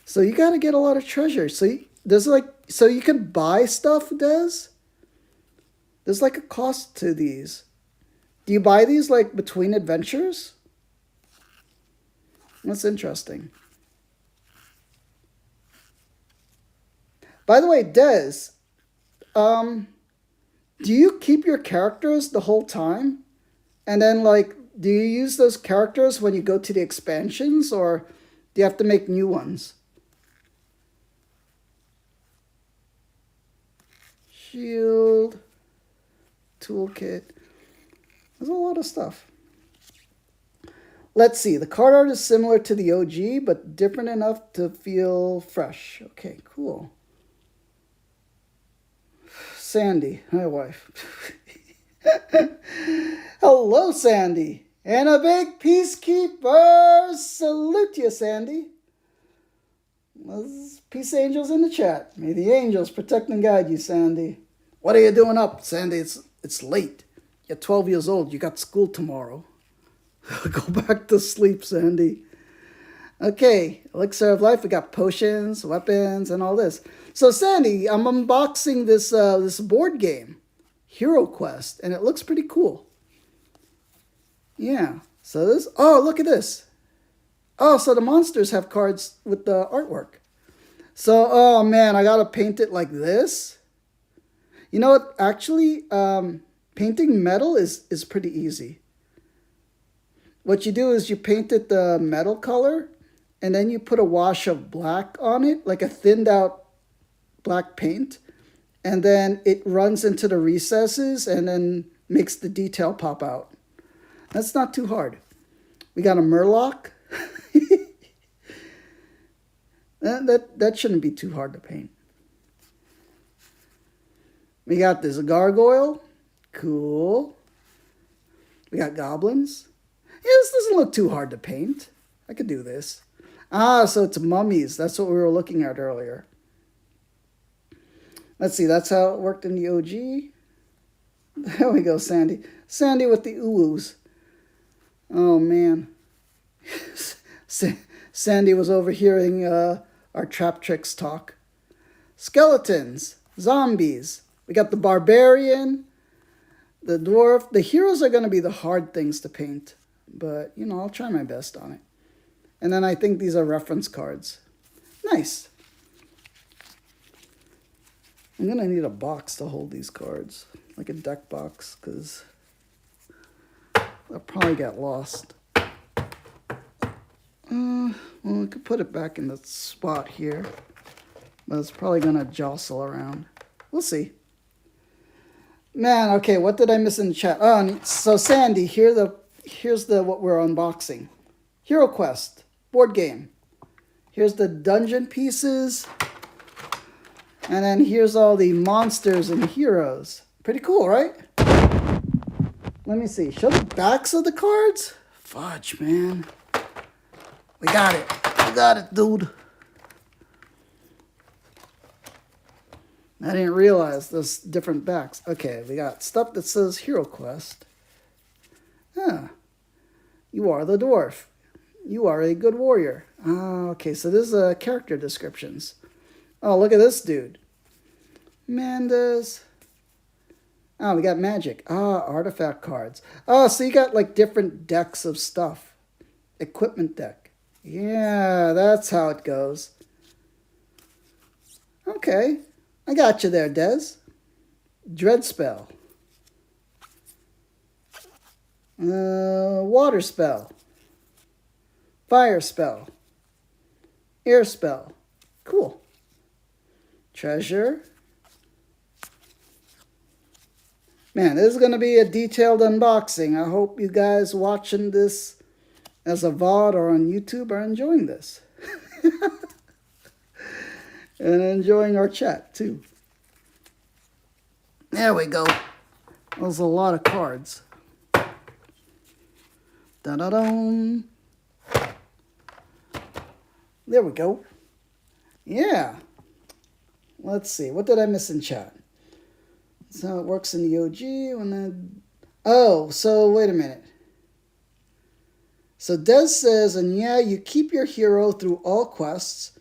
So you got to get a lot of treasure. So you can buy stuff, Des? There's like a cost to these. Do you buy these like between adventures? That's interesting. By the way, Des, do you keep your characters the whole time? And then like, do you use those characters when you go to the expansions, or do you have to make new ones? Shield, toolkit. There's a lot of stuff. Let's see. The card art is similar to the OG, but different enough to feel fresh. Okay, cool. Sandy, hi wife. Hello, Sandy. And a big peacekeeper. Salute you, Sandy. Peace angels in the chat. May the angels protect and guide you, Sandy. What are you doing up, Sandy? It's late. You're 12 years old. You got school tomorrow. Go back to sleep, Sandy. Okay, Elixir of Life. We got potions, weapons, and all this. So, Sandy, I'm unboxing this board game, HeroQuest, and it looks pretty cool. Yeah. So this. Oh, look at this. Oh, so the monsters have cards with the artwork. So, oh man, I gotta paint it like this. You know what? Actually, painting metal is pretty easy. what you do is you paint it the metal color, and then you put a wash of black on it, like a thinned out black paint, and then it runs into the recesses and then makes the detail pop out. That's not too hard. We got a Murloc. that shouldn't be too hard to paint. We got this gargoyle. Cool. We got goblins. Yeah, this doesn't look too hard to paint. I could do this. Ah, so it's mummies. That's what we were looking at earlier. Let's see, that's how it worked in the OG. There we go, Sandy. Sandy with the oohs. Oh, man. Sandy was overhearing our trap tricks talk. Skeletons. Zombies. We got the barbarian. The dwarf. The heroes are going to be the hard things to paint. But, you know, I'll try my best on it. And then I think these are reference cards. Nice. I'm going to need a box to hold these cards. Like a deck box, because they'll probably get lost. Well, we could put it back in the spot here. But it's probably going to jostle around. We'll see. Man, okay, what did I miss in the chat? Oh, so Sandy, here's the what we're unboxing. HeroQuest board game. Here's the dungeon pieces. And then here's all the monsters and heroes. Pretty cool, right? Let me see. Show the backs of the cards. Fudge, man. We got it. We got it, dude. I didn't realize there's different backs. Okay, we got stuff that says HeroQuest. Ah, you are the dwarf. You are a good warrior. Ah, okay, so this is character descriptions. Oh, look at this dude. Mandas. Oh, we got magic. Ah, artifact cards. Oh, so you got like different decks of stuff. Equipment deck. Yeah, that's how it goes. Okay. I got you there, Des. Dread spell. Water spell. Fire spell. Air spell. Cool. Treasure. Man, this is going to be a detailed unboxing. I hope you guys watching this as a VOD or on YouTube are enjoying this. And enjoying our chat, too. There we go. There's a lot of cards. Da-da-dum. There we go. Yeah. Let's see. What did I miss in chat? That's how it works in the OG. Oh, so wait a minute. So Des says, and yeah, you keep your hero through all quests.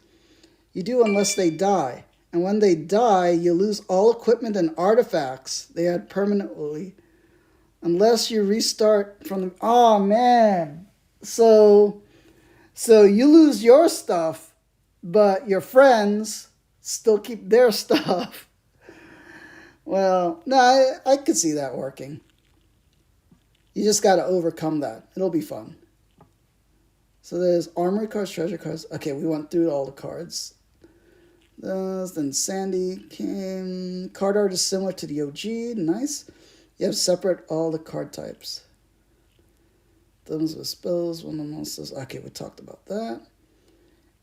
You do unless they die. And when they die, you lose all equipment and artifacts they had permanently. Unless you restart from the... Oh, man. So you lose your stuff, but your friends still keep their stuff. Well, no, I could see that working. You just got to overcome that. It'll be fun. So there's armory cards, treasure cards. Okay, we went through all the cards. Then Sandy came. Card art is similar to the OG. Nice. You have separate all the card types. Those with spells, one of the monsters. Okay, we talked about that.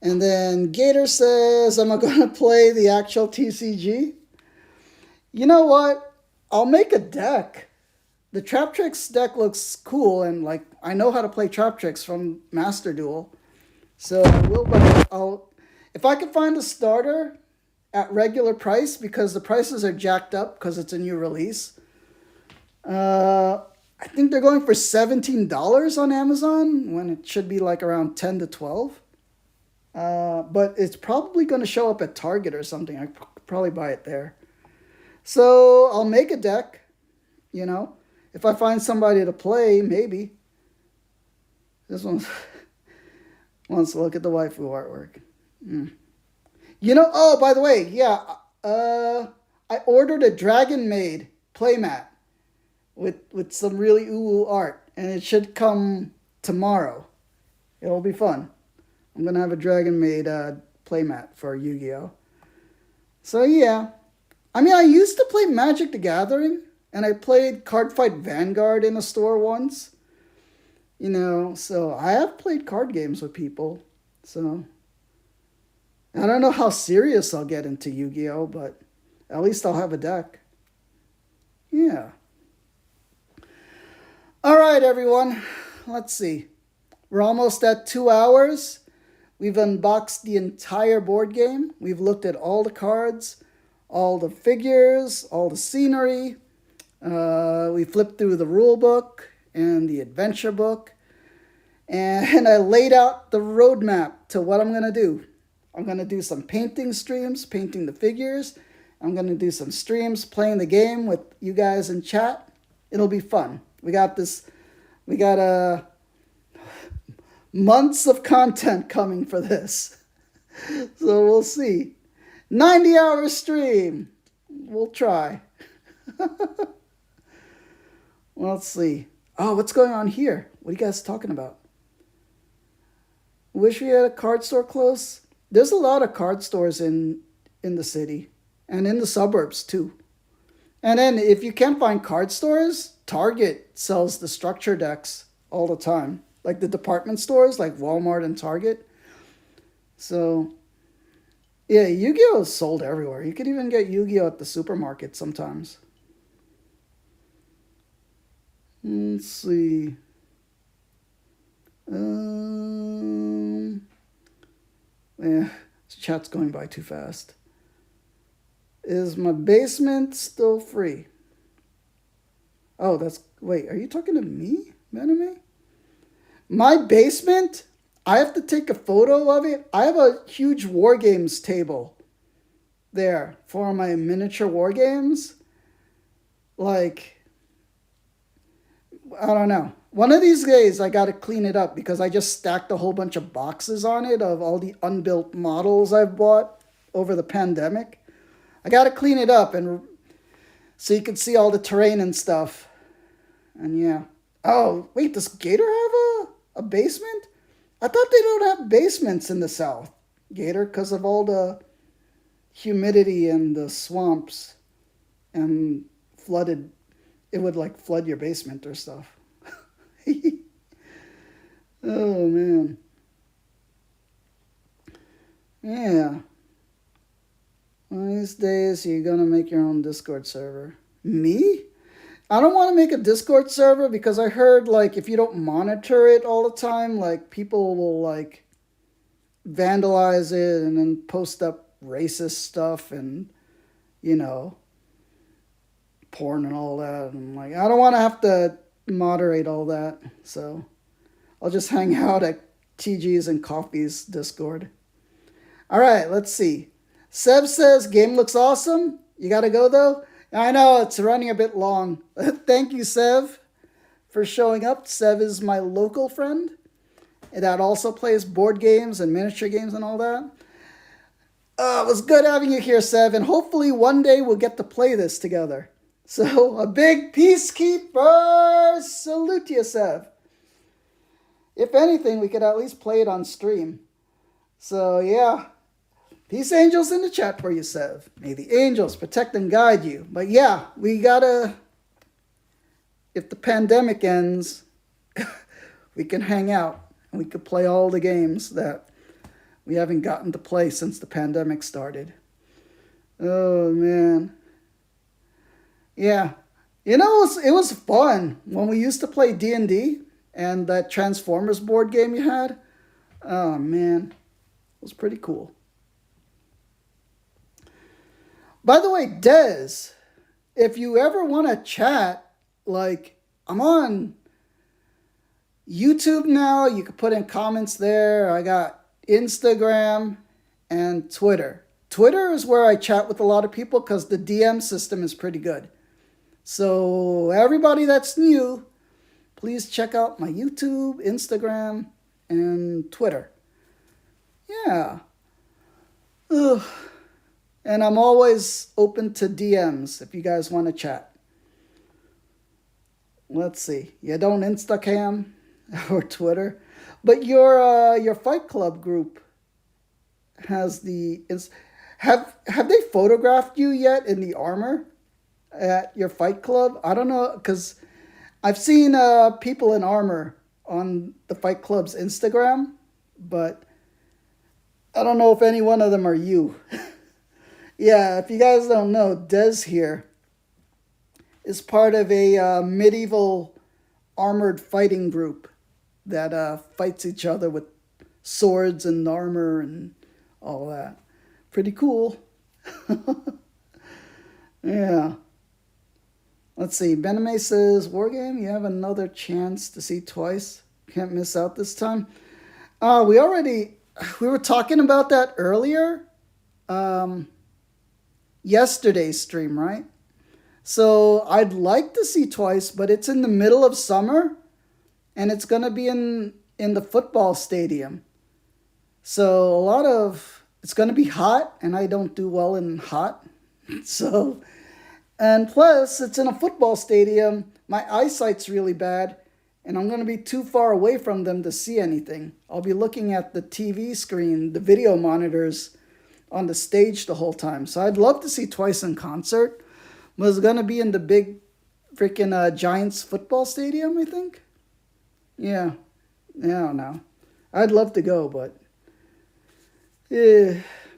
And then Gator says, am I going to play the actual TCG? You know what? I'll make a deck. The Trap Tricks deck looks cool, and like I know how to play Trap Tricks from Master Duel. So I will, but if I could find a starter at regular price, because the prices are jacked up because it's a new release. I think they're going for $17 on Amazon when it should be like around 10 to 12. But it's probably going to show up at Target or something. I could probably buy it there. So I'll make a deck, you know. If I find somebody to play, maybe. This one wants to look at the waifu artwork. You know, oh, by the way, yeah, I ordered a Dragon Maid playmat with some really art, and it should come tomorrow. It'll be fun. I'm going to have a Dragon Maid playmat for Yu-Gi-Oh! So yeah. I mean, I used to play Magic the Gathering, and I played Cardfight Vanguard in a store once. You know, so I have played card games with people. So I don't know how serious I'll get into Yu-Gi-Oh, but at least I'll have a deck. Yeah. All right, everyone. Let's see. We're almost at 2 hours. We've unboxed the entire board game. We've looked at all the cards, all the figures, all the scenery. We flipped through the rule book and the adventure book. And I laid out the roadmap to what I'm going to do. I'm going to do some painting streams, painting the figures. I'm going to do some streams playing the game with you guys in chat. It'll be fun. We got months of content coming for this. So we'll see. 90-hour stream. We'll try. Well, let's see. Oh, what's going on here? What are you guys talking about? Wish we had a card store close. There's a lot of card stores in the city and in the suburbs too. And then if you can't find card stores, Target sells the structure decks all the time. Like the department stores like Walmart and Target. So yeah, Yu-Gi-Oh is sold everywhere. You could even get Yu-Gi-Oh at the supermarket sometimes. Let's see. Yeah, this chat's going by too fast. Is my basement still free? Oh, wait, are you talking to me, Maname? My basement? I have to take a photo of it. I have a huge War Games table there for my miniature War Games. Like, I don't know. One of these days, I got to clean it up because I just stacked a whole bunch of boxes on it of all the unbuilt models I've bought over the pandemic. I got to clean it up and so you can see all the terrain and stuff. And yeah. Oh, wait, does Gator have a basement? I thought they don't have basements in the South, Gator, because of all the humidity and the swamps and flooded. It would like flood your basement or stuff. Oh, man. Yeah. One of these days, you're going to make your own Discord server. Me? I don't want to make a Discord server because I heard, like, if you don't monitor it all the time, like, people will, like, vandalize it and then post up racist stuff and, you know, porn and all that. And, like, I don't want to have to moderate all that. So I'll just hang out at TG's and Coffee's Discord. All right, let's see. Sev says, game looks awesome. You got to go, though? I know, it's running a bit long. Thank you, Sev, for showing up. Sev is my local friend that also plays board games and miniature games and all that. It was good having you here, Sev, and hopefully one day we'll get to play this together. So, a big peacekeeper salute to you, Sev. If anything, we could at least play it on stream. So, yeah. Peace angels in the chat for you, Sev. May the angels protect and guide you. But yeah, we gotta, if the pandemic ends, we can hang out and we could play all the games that we haven't gotten to play since the pandemic started. Oh, man. Yeah. You know, it was fun when we used to play D&D and that Transformers board game you had. Oh, man. It was pretty cool. By the way, Dez, if you ever want to chat, like, I'm on YouTube now. You can put in comments there. I got Instagram and Twitter. Twitter is where I chat with a lot of people because the DM system is pretty good. So everybody that's new, please check out my YouTube, Instagram, and Twitter. Yeah. Ugh. And I'm always open to DMs if you guys want to chat. Let's see. You don't Instacam? or Twitter. But your Fight Club group has have they photographed you yet in the armor at your Fight Club? I don't know, because I've seen people in armor on the Fight Club's Instagram, but I don't know if any one of them are you. Yeah, if you guys don't know, Des here is part of a medieval armored fighting group that fights each other with swords and armor and all that. Pretty cool. Yeah. Let's see. Bename says, Wargame, you have another chance to see twice. Can't miss out this time. We were talking about that earlier. Yesterday's stream, right? So I'd like to see twice, but it's in the middle of summer and it's going to be in the football stadium. So it's going to be hot, and I don't do well in hot. So, and plus it's in a football stadium. My eyesight's really bad, and I'm going to be too far away from them to see anything. I'll be looking at the TV screen, the video monitors on the stage the whole time. So I'd love to see twice in concert. But it's going to be in the big freaking Giants football stadium, I think. Yeah. I don't know. I'd love to go, but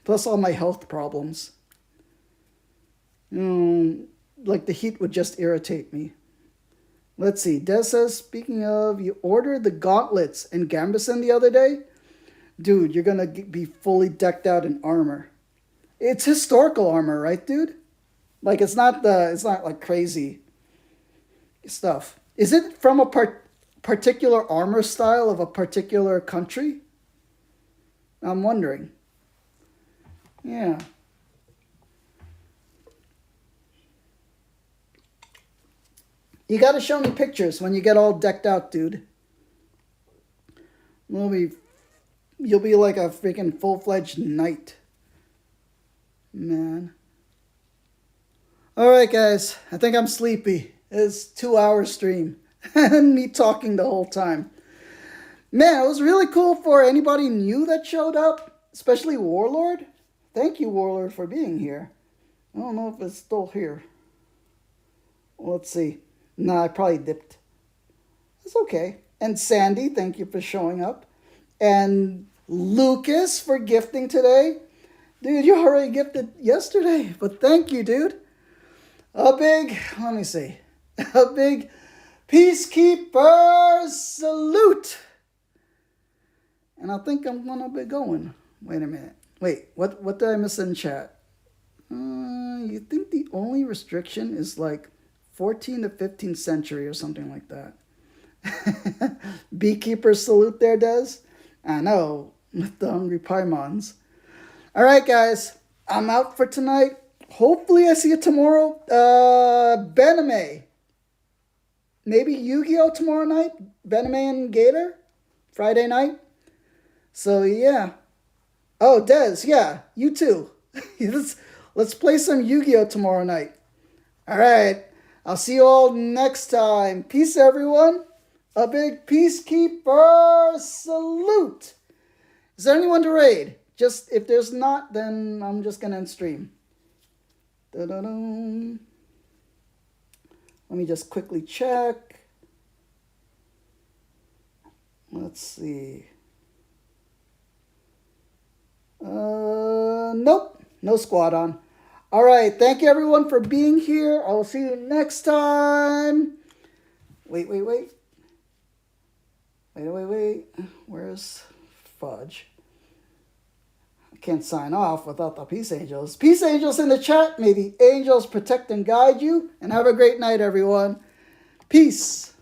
plus all my health problems. Like the heat would just irritate me. Let's see. Des says, speaking of, you ordered the gauntlets in Gambison the other day? Dude, you're going to be fully decked out in armor. It's historical armor, right, dude? Like, it's not like crazy stuff. Is it from a particular armor style of a particular country? I'm wondering. Yeah. You gotta show me pictures when you get all decked out, dude. You'll be like a freaking full-fledged knight. Man. Alright, guys. I think I'm sleepy. It's 2-hour stream. And me talking the whole time. Man, it was really cool for anybody new that showed up. Especially Warlord. Thank you, Warlord, for being here. I don't know if it's still here. Let's see. Nah, I probably dipped. It's okay. And Sandy, thank you for showing up. And Lucas for gifting today. Dude, you already gifted yesterday. But thank you, dude. Let me see. A big Peacekeeper salute. And I think I'm going to be going. Wait a minute. Wait, what did I miss in chat? You think the only restriction is like 14th to 15th century or something like that. Beekeeper salute there, Des. I know, with the Hungry Paimons. All right, guys. I'm out for tonight. Hopefully I see you tomorrow. Bename. Maybe Yu-Gi-Oh! Tomorrow night. Bename and Gator. Friday night. So, yeah. Oh, Des, yeah. You too. Let's play some Yu-Gi-Oh! Tomorrow night. All right. I'll see you all next time. Peace, everyone. A big Peacekeeper salute. Is there anyone to raid? Just, if there's not, then I'm just going to end stream. Da-da-dum. Let me just quickly check. Let's see. Nope. No squad on. All right. Thank you, everyone, for being here. I will see you next time. Wait. Where's Fudge? I can't sign off without the Peace Angels. Peace Angels in the chat. May the angels protect and guide you. And have a great night, everyone. Peace.